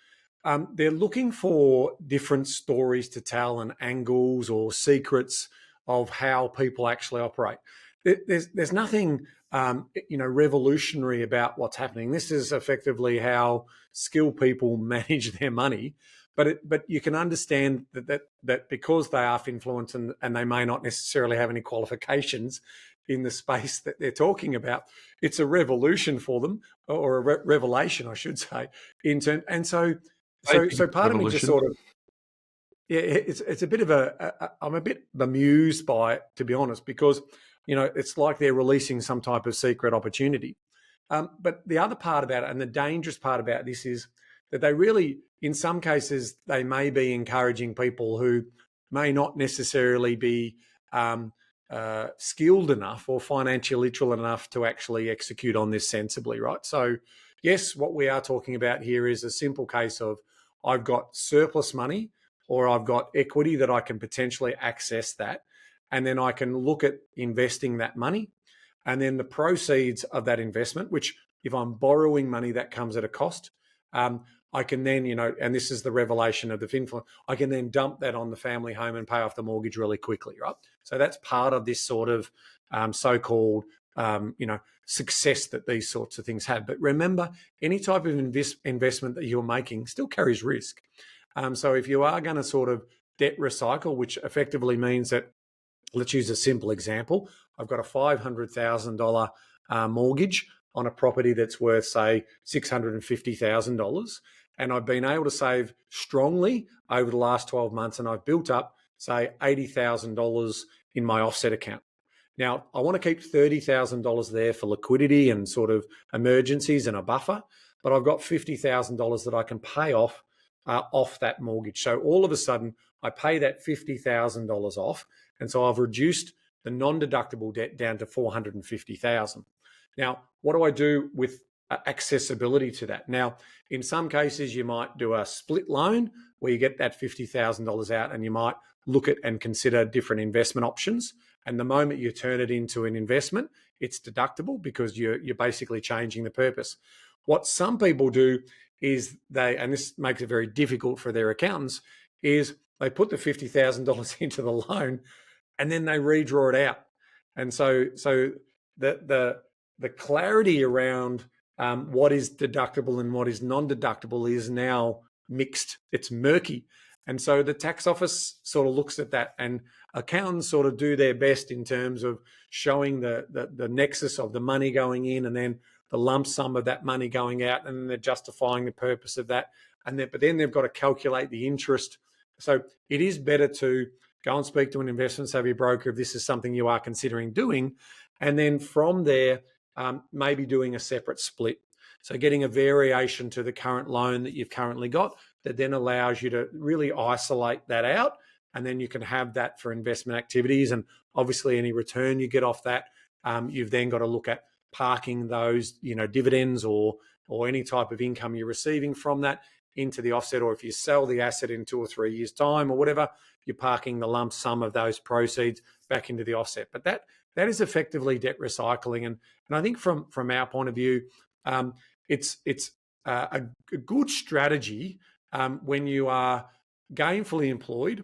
They're looking for different stories to tell and angles or secrets of how people actually operate. There's nothing revolutionary about what's happening. This is effectively how skilled people manage their money. But you can understand that because they are finfluenced and they may not necessarily have any qualifications in the space that they're talking about, it's a revolution for them, or a revelation, I should say. And so part of me just sort of, it's a bit of I'm a bit bemused by it, to be honest, because it's like they're releasing some type of secret opportunity. But the other part about it, and the dangerous part about this, is that they really, in some cases, they may be encouraging people who may not necessarily be skilled enough or financially literal enough to actually execute on this sensibly, right? So, yes, what we are talking about here is a simple case of I've got surplus money or I've got equity that I can potentially access that, and then I can look at investing that money, and then the proceeds of that investment, which if I'm borrowing money, that comes at a cost. I can then, and this is the revelation of the finfluencer, I can then dump that on the family home and pay off the mortgage really quickly, right? So that's part of this sort of so-called, success that these sorts of things have. But remember, any type of investment that you're making still carries risk. So if you are going to sort of debt recycle, which effectively means that, let's use a simple example. I've got a $500,000 mortgage on a property that's worth, say, $650,000. And I've been able to save strongly over the last 12 months, and I've built up, say, $80,000 in my offset account. Now, I want to keep $30,000 there for liquidity and sort of emergencies and a buffer, but I've got $50,000 that I can pay off that mortgage. So all of a sudden, I pay that $50,000 off, and so I've reduced the non-deductible debt down to $450,000. Now, what do I do with accessibility to that? Now, in some cases, you might do a split loan where you get that $50,000 out, and you might look at and consider different investment options. And the moment you turn it into an investment, it's deductible because you're basically changing the purpose. What some people do is and this makes it very difficult for their accountants, is they put the $50,000 into the loan and then they redraw it out. And so the clarity around what is deductible and what is non-deductible is now mixed. It's murky. And so the tax office sort of looks at that, and accountants sort of do their best in terms of showing the nexus of the money going in and then the lump sum of that money going out, and then they're justifying the purpose of that. But then they've got to calculate the interest. So it is better to go and speak to an investment savvy broker if this is something you are considering doing. And then from there, maybe doing a separate split. So getting a variation to the current loan that you've currently got that then allows you to really isolate that out. And then you can have that for investment activities. And obviously any return you get off that, you've then got to look at parking those, dividends or any type of income you're receiving from that into the offset. Or if you sell the asset in 2 or 3 years' time or whatever, you're parking the lump sum of those proceeds back into the offset. But that is effectively debt recycling. And I think from our point of view, it's a good strategy when you are gainfully employed,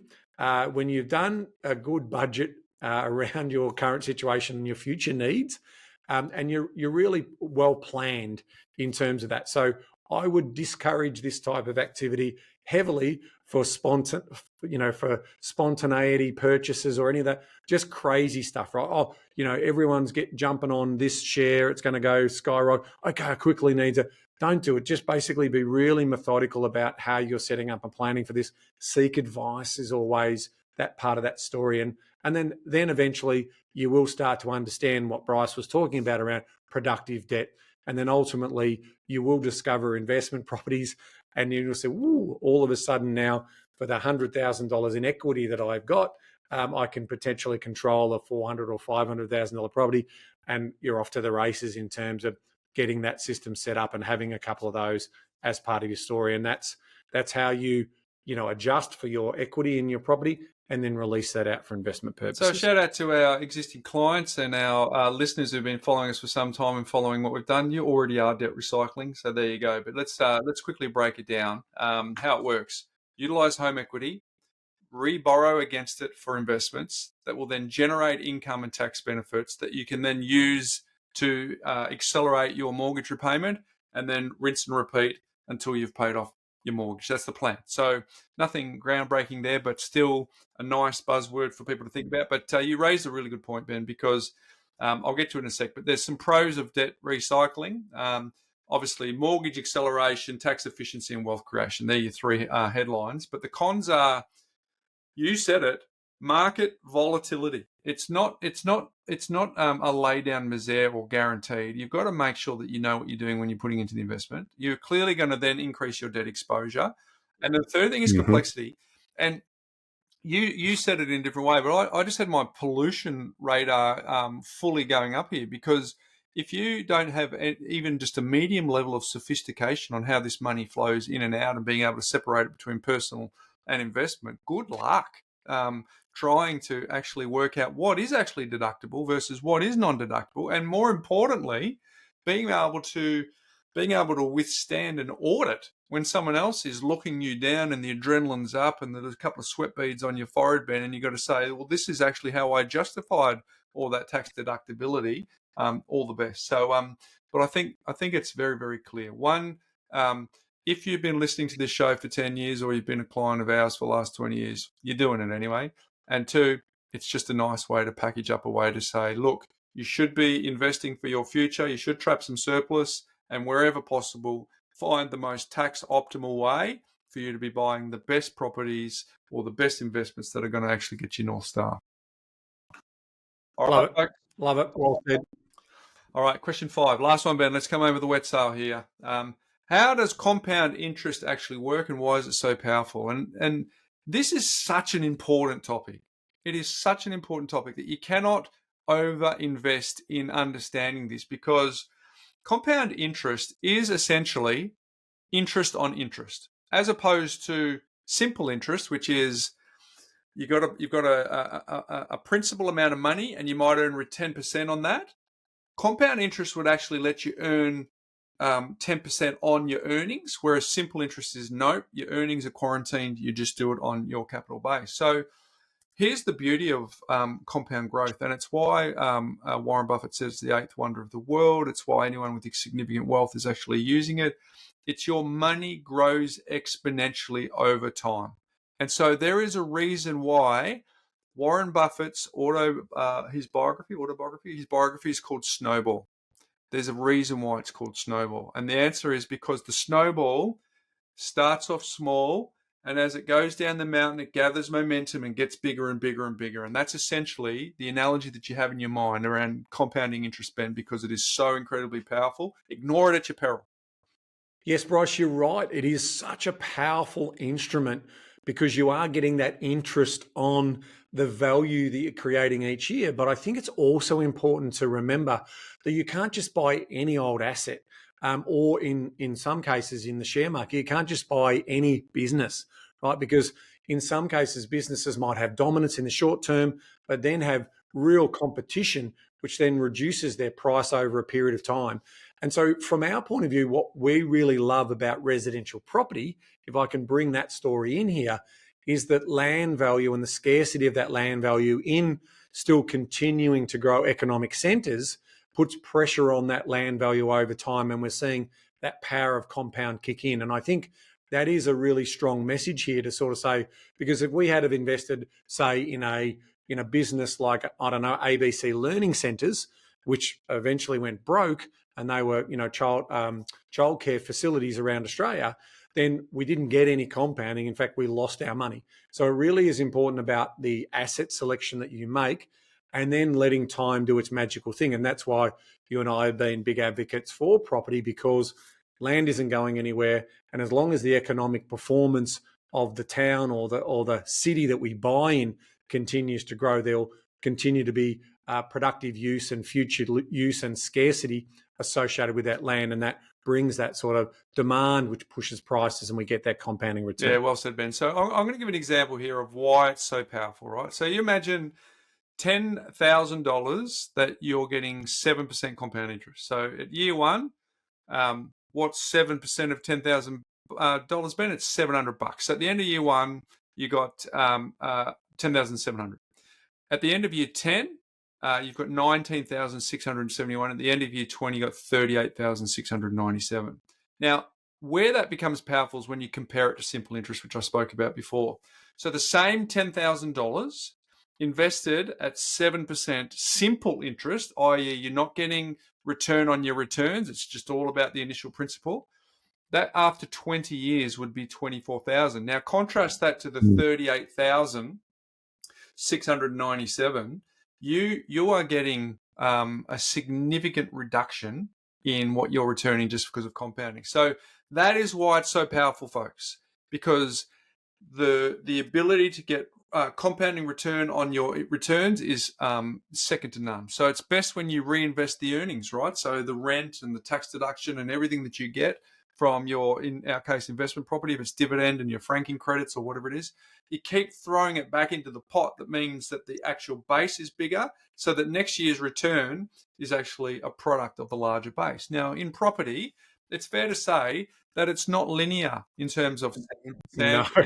when you've done a good budget around your current situation and your future needs, and you're really well planned in terms of that. So I would discourage this type of activity heavily for spontaneity purchases or any of that, just crazy stuff, right? Oh, everyone's jumping on this share, it's going to go skyrocket. Okay, I quickly need to. Don't do it. Just basically be really methodical about how you're setting up and planning for this. Seek advice is always that part of that story. And then eventually you will start to understand what Bryce was talking about around productive debt. And then ultimately you will discover investment properties, and you'll say, "Ooh, all of a sudden now for the $100,000 in equity that I've got, I can potentially control a $400,000 or $500,000 property," and you're off to the races in terms of getting that system set up and having a couple of those as part of your story. And that's how you adjust for your equity in your property and then release that out for investment purposes. So shout out to our existing clients and our listeners who've been following us for some time and following what we've done. You already are debt recycling, so there you go. But let's quickly break it down, how it works. Utilize home equity, re-borrow against it for investments that will then generate income and tax benefits that you can then use to accelerate your mortgage repayment, and then rinse and repeat until you've paid off your mortgage. That's the plan. So nothing groundbreaking there, but still a nice buzzword for people to think about. But you raised a really good point, Ben, because I'll get to it in a sec, but there's some pros of debt recycling. Obviously, mortgage acceleration, tax efficiency, and wealth creation. They're your three headlines. But the cons are, you said it, market volatility. It's not a lay down misere or guaranteed. You've got to make sure that you know what you're doing when you're putting into the investment. You're clearly going to then increase your debt exposure. And the third thing is complexity. And you said it in a different way, but I just had my pollution radar fully going up here, because if you don't have even just a medium level of sophistication on how this money flows in and out and being able to separate it between personal and investment, good luck trying to actually work out what is actually deductible versus what is non-deductible, and more importantly, being able to withstand an audit when someone else is looking you down and the adrenaline's up and there's a couple of sweat beads on your forehead, Ben, and you've got to say, well, this is actually how I justified all that tax deductibility. All the best. So, but I think it's very, very clear. One, if you've been listening to this show for 10 years or you've been a client of ours for the last 20 years, you're doing it anyway. And two, it's just a nice way to package up a way to say, look, you should be investing for your future. You should trap some surplus, and wherever possible, find the most tax optimal way for you to be buying the best properties or the best investments that are going to actually get you North Star. All Love right, it. Love it. Well said. All right, question 5. Last one, Ben. Let's come over the wet sail here. How does compound interest actually work, and why is it so powerful? And this is such an important topic. It is such an important topic that you cannot over-invest in understanding this, because compound interest is essentially interest on interest, as opposed to simple interest, which is you've got a principal amount of money and you might earn 10% on that. Compound interest would actually let you earn 10% on your earnings, whereas simple interest is nope, your earnings are quarantined, you just do it on your capital base. So here's the beauty of compound growth, and it's why Warren Buffett says it's the 8th wonder of the world. It's why anyone with significant wealth is actually using it. It's your money grows exponentially over time. And so there is a reason why Warren Buffett's his biography is called Snowball. There's a reason why it's called Snowball. And the answer is because the snowball starts off small, and as it goes down the mountain, it gathers momentum and gets bigger and bigger and bigger. And that's essentially the analogy that you have in your mind around compounding interest, Ben, because it is so incredibly powerful. Ignore it at your peril. Yes, Bryce, you're right. It is such a powerful instrument because you are getting that interest on the value that you're creating each year. But I think it's also important to remember that you can't just buy any old asset. Or in some cases in the share market, you can't just buy any business, right? Because in some cases, businesses might have dominance in the short term, but then have real competition, which then reduces their price over a period of time. And so from our point of view, what we really love about residential property, if I can bring that story in here, is that land value and the scarcity of that land value in still continuing to grow economic centres puts pressure on that land value over time. And we're seeing that power of compound kick in. And I think that is a really strong message here to sort of say, because if we had have invested, say, in a business like, I don't know, ABC Learning Centres, which eventually went broke, and they were, childcare facilities around Australia, then we didn't get any compounding. In fact, we lost our money. So it really is important about the asset selection that you make, and then letting time do its magical thing. And that's why you and I have been big advocates for property, because land isn't going anywhere. And as long as the economic performance of the town or the city that we buy in continues to grow, there'll continue to be productive use and future use and scarcity associated with that land. And that brings that sort of demand, which pushes prices, and we get that compounding return. Yeah, well said, Ben. So I'm going to give an example here of why it's so powerful, right? So you imagine $10,000 that you're getting 7% compound interest. So at year one, what's 7% of $10,000, Ben? It's $700. So at the end of year one, you got 10,700. At the end of year 10, you've got 19,671. At the end of year 20, you got 38,697. Now, where that becomes powerful is when you compare it to simple interest, which I spoke about before. So the same $10,000 invested at 7% simple interest, i.e. you're not getting return on your returns, it's just all about the initial principal, that after 20 years would be 24,000. Now contrast that to the 38,697. You are getting a significant reduction in what you're returning just because of compounding. So that is why it's so powerful, folks, because the ability to get compounding return on your returns is second to none. So it's best when you reinvest the earnings, right? So the rent and the tax deduction and everything that you get from your, in our case, investment property, if it's dividend and your franking credits or whatever it is, you keep throwing it back into the pot. That means that the actual base is bigger, so that next year's return is actually a product of the larger base. Now, in property, it's fair to say that it's not linear in terms of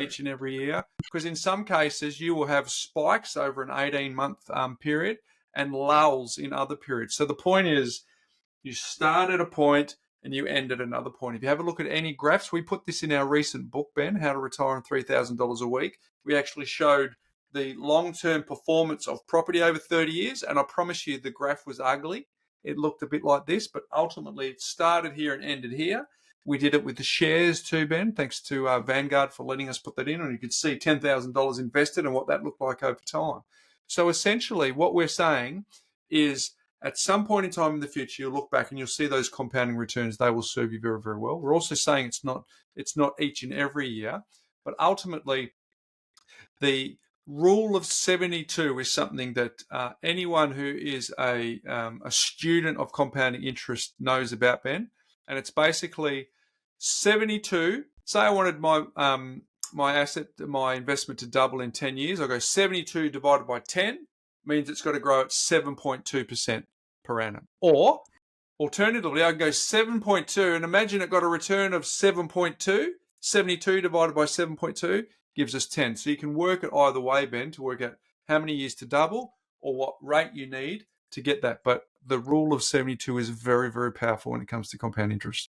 each and every year, because in some cases you will have spikes over an 18-month period and lulls in other periods. So the point is, you start at a point and you end at another point. If you have a look at any graphs, we put this in our recent book, Ben, How to Retire on $3,000 a Week. We actually showed the long-term performance of property over 30 years, and I promise you the graph was ugly. It looked a bit like this, but ultimately it started here and ended here. We did it with the shares too, Ben, thanks to Vanguard for letting us put that in, and you could see $10,000 invested and what that looked like over time. So essentially what we're saying is, at some point in time in the future, you'll look back and you'll see those compounding returns. They will serve you very, very well. We're also saying it's not each and every year, but ultimately the rule of 72 is something that anyone who is a student of compounding interest knows about, Ben. And it's basically 72. Say I wanted my investment to double in 10 years. I go 72 divided by 10 means it's got to grow at 7.2% per annum. Or alternatively, I can go 7.2 and imagine it got a return of 7.2. 72 divided by 7.2 gives us 10. So you can work it either way, Ben, to work out how many years to double or what rate you need to get that. But the rule of 72 is very, very powerful when it comes to compound interest.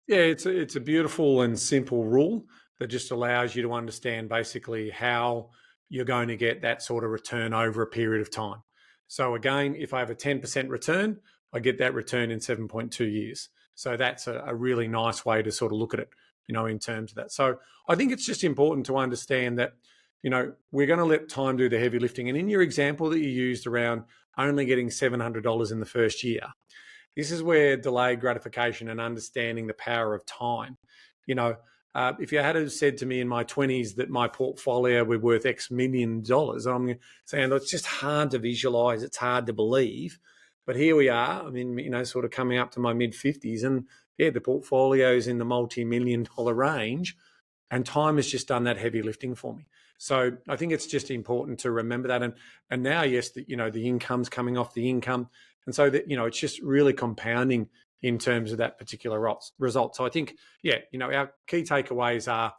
Yeah, it's a beautiful and simple rule. that just allows you to understand basically how you're going to get that sort of return over a period of time. So again, if I have a 10% return, I get that return in 7.2 years. So that's a really nice way to sort of look at it, in terms of that. So I think it's just important to understand that, we're going to let time do the heavy lifting. And in your example that you used around only getting $700 in the first year, this is where delayed gratification and understanding the power of time, if you had said to me in my 20s that my portfolio were worth X million dollars, I'm saying it's just hard to visualize. It's hard to believe. But here we are. I mean, sort of coming up to my mid 50s, and yeah, the portfolio is in the multi-million-dollar range, and time has just done that heavy lifting for me. So I think it's just important to remember that. And now, yes, the income's coming off the income, and so that it's just really compounding in terms of that particular result. So I think, our key takeaways are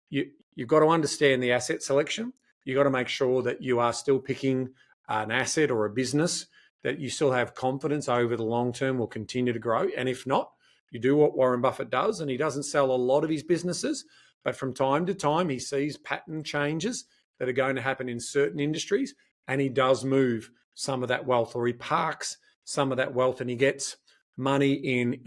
you've got to understand the asset selection. You've got to make sure that you are still picking an asset or a business that you still have confidence over the long term will continue to grow. And if not, you do what Warren Buffett does, and he doesn't sell a lot of his businesses, but from time to time he sees pattern changes that are going to happen in certain industries, and he does move some of that wealth, or he parks some of that wealth, and he gets money in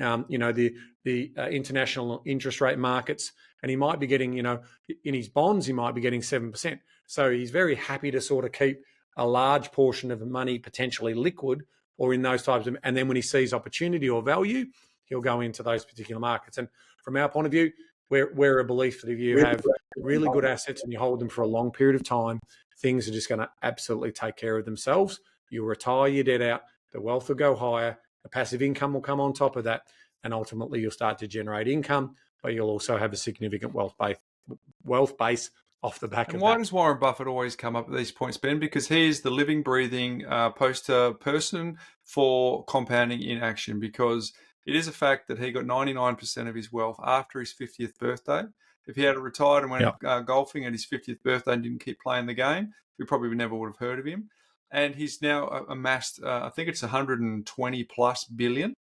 the international interest rate markets, and he might be getting, in his bonds, he might be getting 7%. So he's very happy to sort of keep a large portion of the money potentially liquid or in those types of, and then when he sees opportunity or value, he'll go into those particular markets. And from our point of view, we're a belief that if you have really good assets and you hold them for a long period of time, things are just going to absolutely take care of themselves. You'll retire your debt out, the wealth will go higher, the passive income will come on top of that, and ultimately you'll start to generate income, but you'll also have a significant wealth base off the back of that. And why does Warren Buffett always come up at these points, Ben? Because he is the living, breathing poster person for compounding in action, because it is a fact that he got 99% of his wealth after his 50th birthday. If he had retired and went golfing at his 50th birthday and didn't keep playing the game, we probably never would have heard of him. And he's now amassed, I think it's 120 plus billion.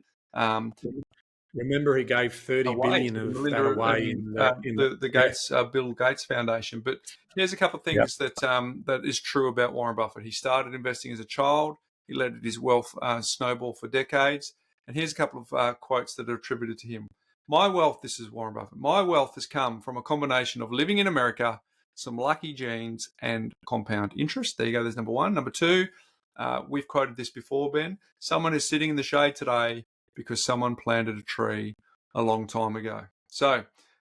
Remember, he gave 30 billion of that away in the Gates, Bill Gates Foundation. But here's a couple of things that is true about Warren Buffett. He started investing as a child. He let his wealth snowball for decades. And here's a couple of quotes that are attributed to him. My wealth, this is Warren Buffett, my wealth has come from a combination of living in America, some lucky genes, and compound interest. There you go, there's number one. Number two, we've quoted this before, Ben. Someone is sitting in the shade today because someone planted a tree a long time ago. So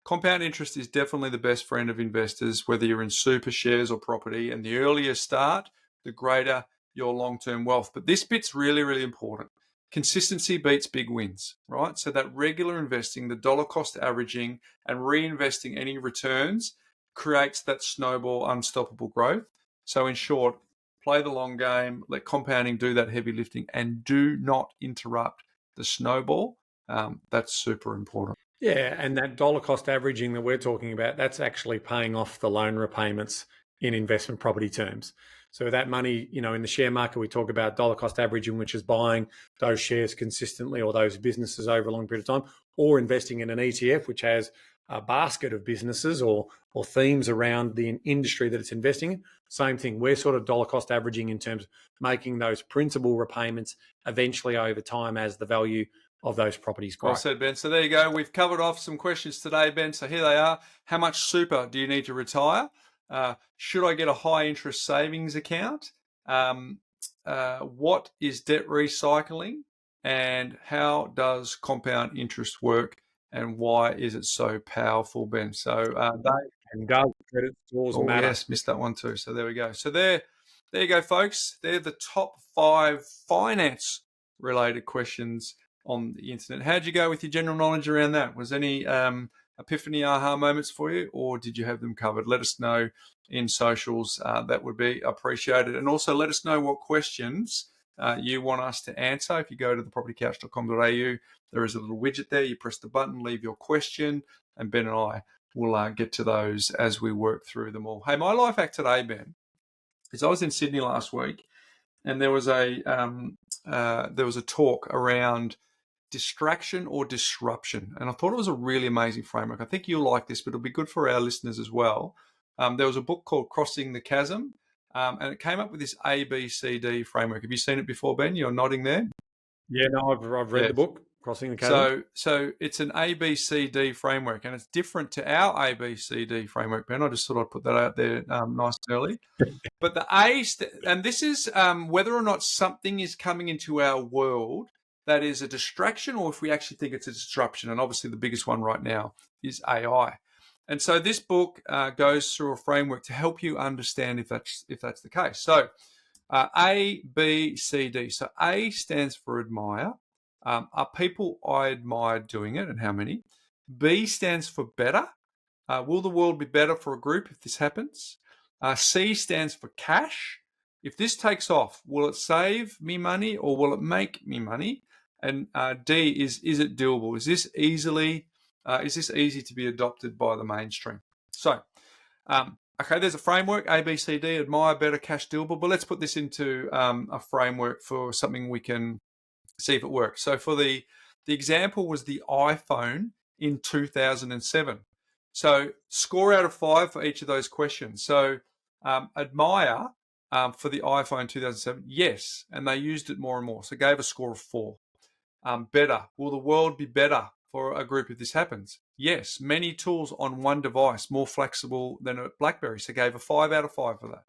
compound interest is definitely the best friend of investors, whether you're in super shares or property. And the earlier start, the greater your long-term wealth. But this bit's really, really important. Consistency beats big wins, right? So that regular investing, the dollar cost averaging, and reinvesting any returns creates that snowball, unstoppable growth. So in short, play the long game, let compounding do that heavy lifting, and do not interrupt the snowball. That's super important. Yeah, and that dollar cost averaging that we're talking about, that's actually paying off the loan repayments in investment property terms. So that money, in the share market, we talk about dollar cost averaging, which is buying those shares consistently or those businesses over a long period of time, or investing in an ETF, which has a basket of businesses or themes around the industry that it's investing in. Same thing. We're sort of dollar cost averaging in terms of making those principal repayments eventually over time as the value of those properties grow. Well said, Ben. So there you go. We've covered off some questions today, Ben. So here they are. How much super do you need to retire? Should I get a high interest savings account? What is debt recycling? And how does compound interest work? And why is it so powerful, Ben? So and does credit scores matter? Yes, missed that one too. So there we go. So there you go, folks. They're the top 5 finance related questions on the internet. How'd you go with your general knowledge around that? Was any epiphany aha moments for you, or did you have them covered? Let us know in socials. That would be appreciated. And also let us know what questions you want us to answer. If you go to thepropertycouch.com.au, there is a little widget there. You press the button, leave your question, and Ben and I will get to those as we work through them all. Hey, my life hack today, Ben, is I was in Sydney last week, and there was a talk around distraction or disruption. And I thought it was a really amazing framework. I think you'll like this, but it'll be good for our listeners as well. There was a book called Crossing the Chasm, and it came up with this ABCD framework. Have you seen it before, Ben? You're nodding there. Yeah, no, I've read the book, Crossing the Chasm. So it's an ABCD framework, and it's different to our ABCD framework, Ben. I just thought I'd put that out there nice and early. But the A, and this is whether or not something is coming into our world that is a distraction, or if we actually think it's a disruption. And obviously the biggest one right now is AI. And so this book goes through a framework to help you understand if that's the case. So A, B, C, D. So A stands for admire. Are people I admire doing it, and how many? B stands for better. Will the world be better for a group if this happens? C stands for cash. If this takes off, will it save me money or will it make me money? And D is it doable? Is this easy to be adopted by the mainstream? So, okay, there's a framework, A, B, C, D, admire, better, cash, doable. But let's put this into a framework for something we can see if it works. So for the example was the iPhone in 2007. So score out of 5 for each of those questions. So admire for the iPhone 2007, yes, and they used it more and more. So gave a score of 4. Better, will the world be better for a group if this happens? Yes, many tools on one device, more flexible than a BlackBerry. So gave a 5 out of 5 for that.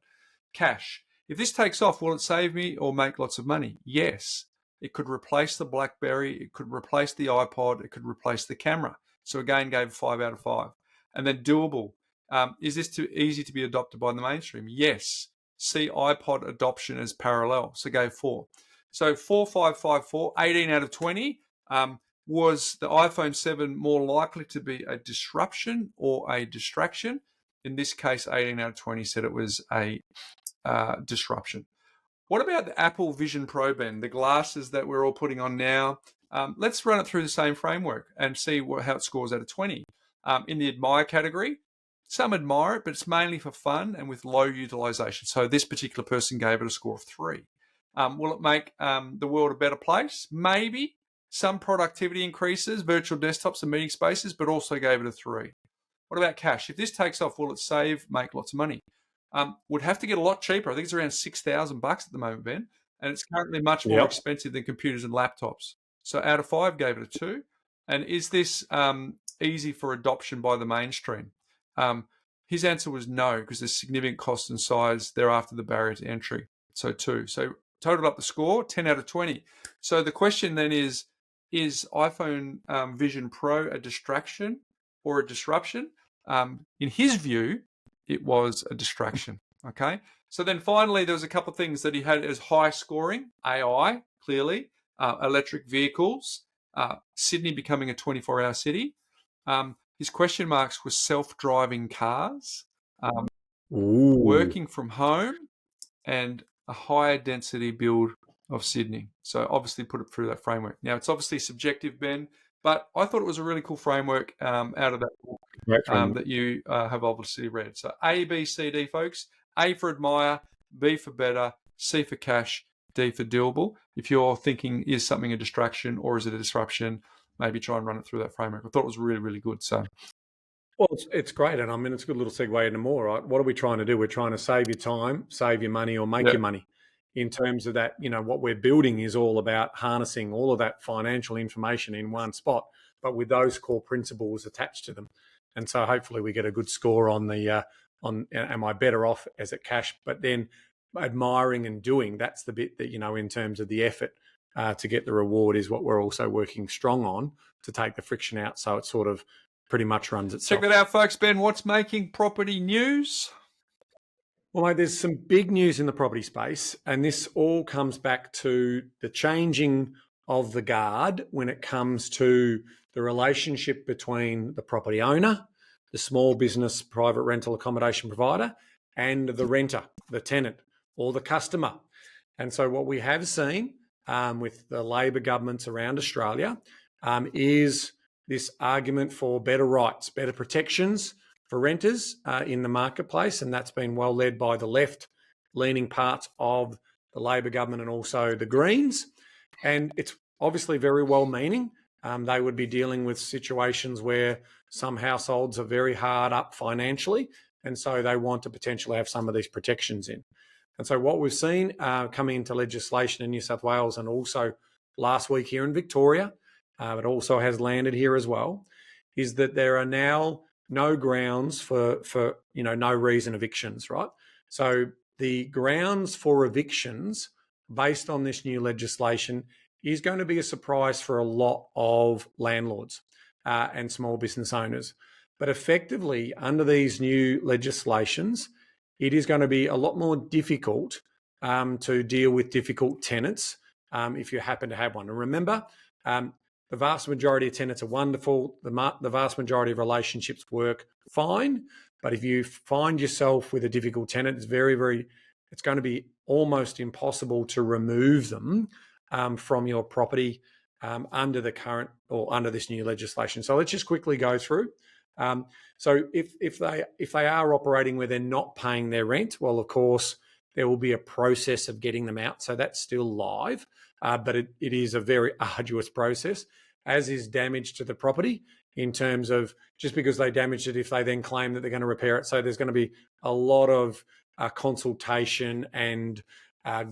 Cash, if this takes off, will it save me or make lots of money? Yes, it could replace the BlackBerry, it could replace the iPod, it could replace the camera. So again, gave a 5 out of 5. And then doable, is this too easy to be adopted by the mainstream? Yes, see iPod adoption as parallel. So gave 4. So 4, 5, 5, 4, 18 out of 20. Was the iPhone 7 more likely to be a disruption or a distraction? In this case, 18 out of 20 said it was a disruption. What about the Apple Vision Pro, Ben, the glasses that we're all putting on now? Let's run it through the same framework and see how it scores out of 20. In the admire category, some admire it, but it's mainly for fun and with low utilization. So this particular person gave it a score of 3. Will it make the world a better place? Maybe. Some productivity increases, virtual desktops and meeting spaces, but also gave it a 3. What about cash? If this takes off, will it save, make lots of money? Would have to get a lot cheaper. I think it's around $6,000 at the moment, Ben, and it's currently much more expensive than computers and laptops. So out of 5, gave it a 2. And is this easy for adoption by the mainstream? His answer was no, because there's significant cost and size thereafter the barrier to entry. So 2. So totaled up the score, 10 out of 20. So the question then is iPhone Vision Pro a distraction or a disruption? In his view, it was a distraction. Okay. So then finally, there was a couple of things that he had as high scoring: AI, clearly, electric vehicles, Sydney becoming a 24-hour city. His question marks were self-driving cars, working from home, and a higher density build of Sydney. So obviously put it through that framework. Now, it's obviously subjective, Ben, but I thought it was a really cool framework out of that book that you have obviously read. So A, B, C, D, folks. A for admire, B for better, C for cash, D for doable. If you're thinking, is something a distraction or is it a disruption, maybe try and run it through that framework. I thought it was really, really good. So, well, it's great. And I mean, it's a good little segue into more, right? What are we trying to do? We're trying to save your time, save your money, or make your money. In terms of that, what we're building is all about harnessing all of that financial information in one spot, but with those core principles attached to them. And so hopefully we get a good score on the, am I better off as a cash, but then admiring and doing, that's the bit that, in terms of the effort to get the reward is what we're also working strong on to take the friction out. So it sort of pretty much runs itself. Check that out, folks. Ben, what's making property news? Well, mate, there's some big news in the property space, and this all comes back to the changing of the guard when it comes to the relationship between the property owner, the small business private rental accommodation provider, and the renter, the tenant, or the customer. And so what we have seen with the Labor governments around Australia is this argument for better rights, better protections for renters in the marketplace, and that's been well led by the left-leaning parts of the Labor government and also the Greens. And it's obviously very well-meaning, They would be dealing with situations where some households are very hard up financially, and so they want to potentially have some of these protections in. And so what we've seen coming into legislation in New South Wales, and also last week here in Victoria, it also has landed here as well, is that there are now no grounds for no reason evictions, right? So the grounds for evictions based on this new legislation is going to be a surprise for a lot of landlords and small business owners. But effectively, under these new legislations, it is going to be a lot more difficult to deal with difficult tenants if you happen to have one. And remember, the vast majority of tenants are wonderful. The vast majority of relationships work fine. But if you find yourself with a difficult tenant, it's it's going to be almost impossible to remove them from your property under the current or under this new legislation. So let's just quickly go through. So if they are operating where they're not paying their rent, well, of course, there will be a process of getting them out. So that's still live, but it is a very arduous process, as is damage to the property in terms of just because they damaged it, if they then claim that they're going to repair it. So there's going to be a lot of consultation and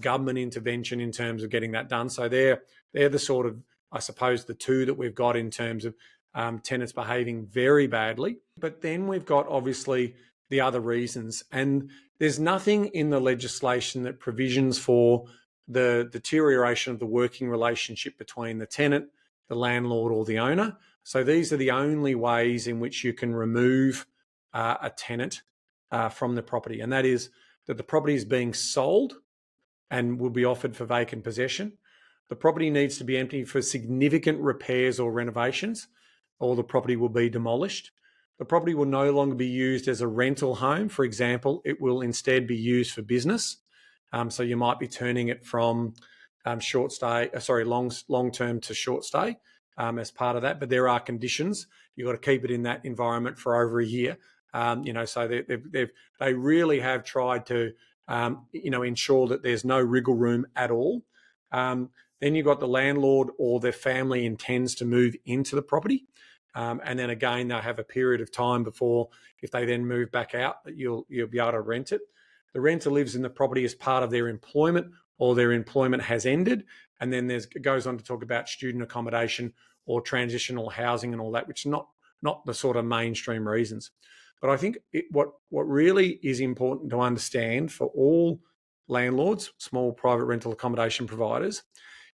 government intervention in terms of getting that done. So they're the sort of, I suppose, the two that we've got in terms of tenants behaving very badly. But then we've got obviously the other reasons. And there's nothing in the legislation that provisions for the deterioration of the working relationship between the tenant, the landlord, or the owner. So these are the only ways in which you can remove a tenant from the property. And that is that the property is being sold and will be offered for vacant possession. The property needs to be empty for significant repairs or renovations, or the property will be demolished. The property will no longer be used as a rental home. For example, it will instead be used for business. So you might be turning it from long-term to short stay as part of that. But there are conditions. You've got to keep it in that environment for over a year. So they really have tried to ensure that there's no wriggle room at all. Then you've got the landlord or their family intends to move into the property. And then again, they'll have a period of time before, if they then move back out, that you'll be able to rent it. The renter lives in the property as part of their employment, or their employment has ended. And then it goes on to talk about student accommodation or transitional housing and all that, which is not the sort of mainstream reasons. But I think what really is important to understand for all landlords, small private rental accommodation providers,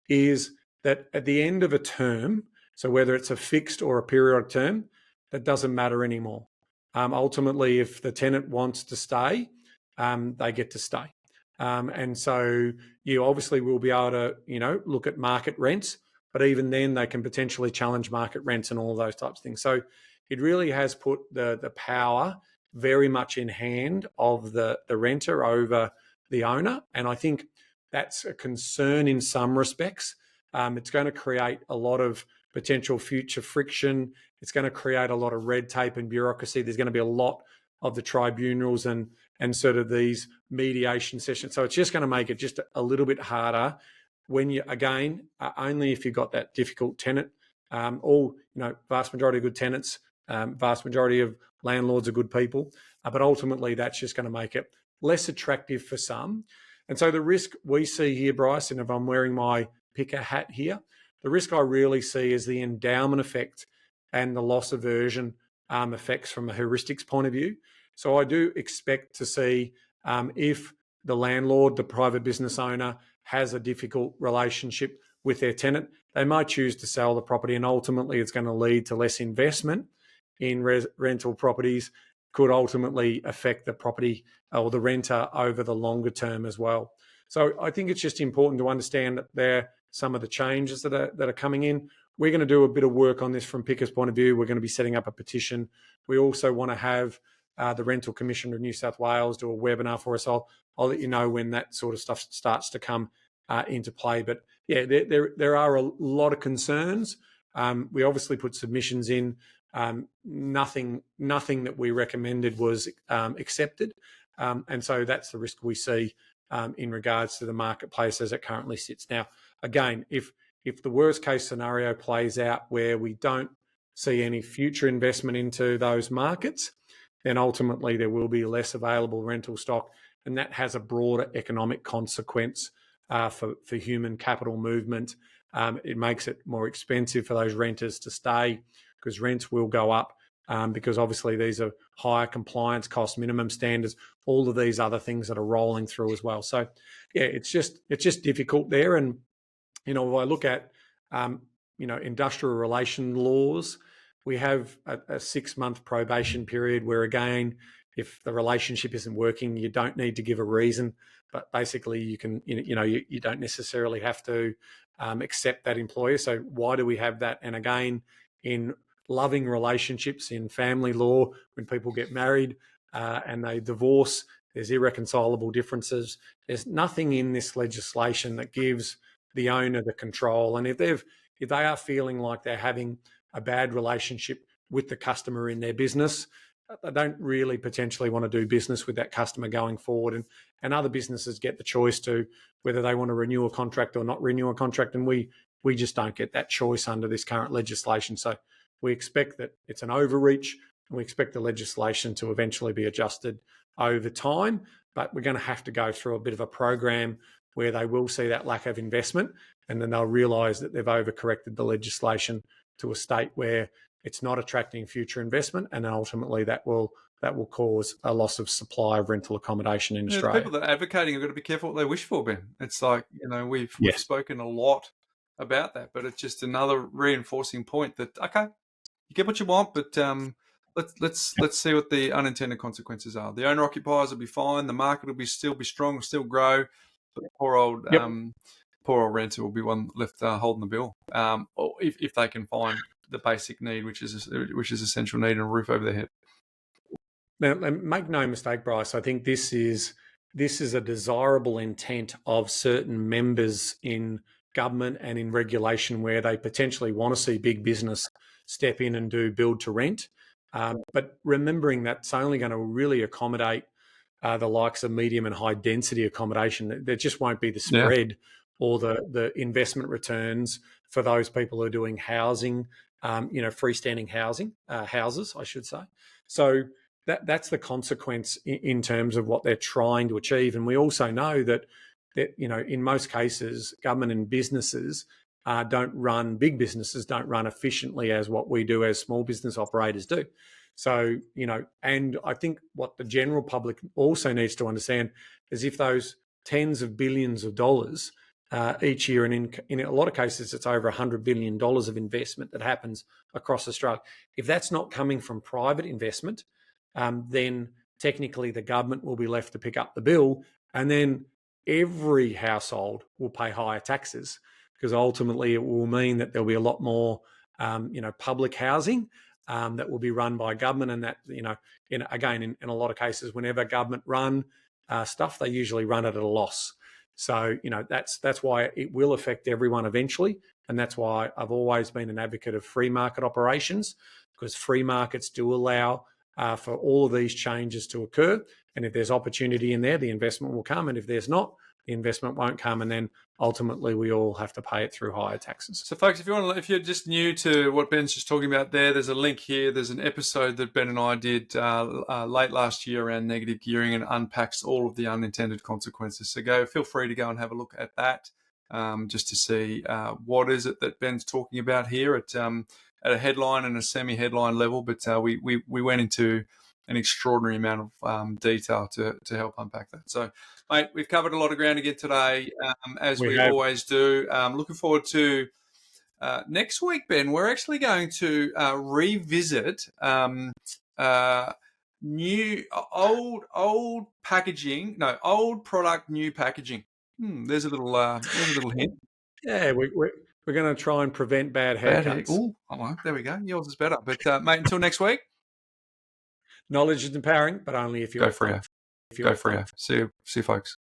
is that at the end of a term, so whether it's a fixed or a periodic term, that doesn't matter anymore. Ultimately, if the tenant wants to stay, they get to stay. And so you obviously will be able to, look at market rents, but even then they can potentially challenge market rents and all those types of things. So it really has put the power very much in hand of the renter over the owner. And I think that's a concern in some respects. It's going to create a lot of potential future friction. It's going to create a lot of red tape and bureaucracy. There's going to be a lot of the tribunals and sort of these mediation sessions. So it's just going to make it just a little bit harder when you, again, only if you've got that difficult tenant. Vast majority of good tenants, vast majority of landlords are good people. But ultimately, that's just going to make it less attractive for some. And so the risk we see here, Bryce, and if I'm wearing my picker hat here, the risk I really see is the endowment effect and the loss aversion effects from a heuristics point of view. So I do expect to see if the landlord, the private business owner, has a difficult relationship with their tenant, they might choose to sell the property, and ultimately it's going to lead to less investment in rental properties, could ultimately affect the property or the renter over the longer term as well. So I think it's just important to understand that there are some of the changes that are coming in. We're going to do a bit of work on this from Picker's point of view. We're going to be setting up a petition. We also want to have the Rental Commissioner of New South Wales do a webinar for us. I'll let you know when that sort of stuff starts to come into play. But yeah, there are a lot of concerns. We obviously put submissions in. Nothing that we recommended was accepted. And so that's the risk we see in regards to the marketplace as it currently sits. Now, again, if if the worst case scenario plays out where we don't see any future investment into those markets, then ultimately there will be less available rental stock, and that has a broader economic consequence for human capital movement. It makes it more expensive for those renters to stay because rents will go up because obviously these are higher compliance costs, minimum standards, all of these other things that are rolling through as well. So, yeah, it's just difficult there. And, if I look at, industrial relation laws, we have a 6-month probation period where, again, if the relationship isn't working, you don't need to give a reason, but basically you can, you don't necessarily have to accept that employer. So why do we have that? And again, in loving relationships, in family law, when people get married and they divorce, there's irreconcilable differences. There's nothing in this legislation that gives the owner the control. And if they are feeling like they're having a bad relationship with the customer in their business, they don't really potentially want to do business with that customer going forward. And other businesses get the choice to whether they want to renew a contract or not renew a contract. And we just don't get that choice under this current legislation. So we expect that it's an overreach, and we expect the legislation to eventually be adjusted over time. But we're going to have to go through a bit of a program where they will see that lack of investment, and then they'll realise that they've overcorrected the legislation to a state where it's not attracting future investment, and ultimately that will cause a loss of supply of rental accommodation in Australia. People that are advocating have got to be careful what they wish for, Ben. It's like, we've spoken a lot about that, but it's just another reinforcing point that, okay, you get what you want, but let's see what the unintended consequences are. The owner occupiers will be fine, the market will still be strong, will still grow, but the poor old renter will be one left holding the bill, or if they can find the basic need, which is essential need, and a roof over their head. Now, make no mistake, Bryce, I think this is a desirable intent of certain members in government and in regulation where they potentially want to see big business step in and do build to rent. But remembering that's only going to really accommodate the likes of medium and high density accommodation. There just won't be the spread or the investment returns for those people who are doing housing, freestanding houses, I should say. So that's the consequence in terms of what they're trying to achieve. And we also know that in most cases, government and businesses big businesses don't run efficiently as what we do as small business operators do. So, and I think what the general public also needs to understand is if those tens of billions of dollars each year, and in a lot of cases, it's over $100 billion of investment that happens across Australia. If that's not coming from private investment, then technically the government will be left to pick up the bill, and then every household will pay higher taxes, because ultimately it will mean that there'll be a lot more, public housing that will be run by government, and that, in a lot of cases, whenever government run stuff, they usually run it at a loss. So, that's why it will affect everyone eventually. And that's why I've always been an advocate of free market operations, because free markets do allow for all of these changes to occur. And if there's opportunity in there, the investment will come. And if there's not, the investment won't come. And then ultimately we all have to pay it through higher taxes. So folks, if you're just new to what Ben's just talking about there's a link here. There's an episode that Ben and I did late last year around negative gearing, and unpacks all of the unintended consequences. So feel free to go and have a look at that, just to see what is it that Ben's talking about here at a headline and a semi-headline level. But we went into an extraordinary amount of detail to help unpack that. So, mate, we've covered a lot of ground again today, as we always do. Looking forward to next week, Ben. We're actually going to revisit old packaging. No, old product, new packaging. There's a little hint. Yeah, we're going to try and prevent bad haircuts. There we go. Yours is better. But mate, until next week. Knowledge is empowering, but only if you're Go for you. See you, folks.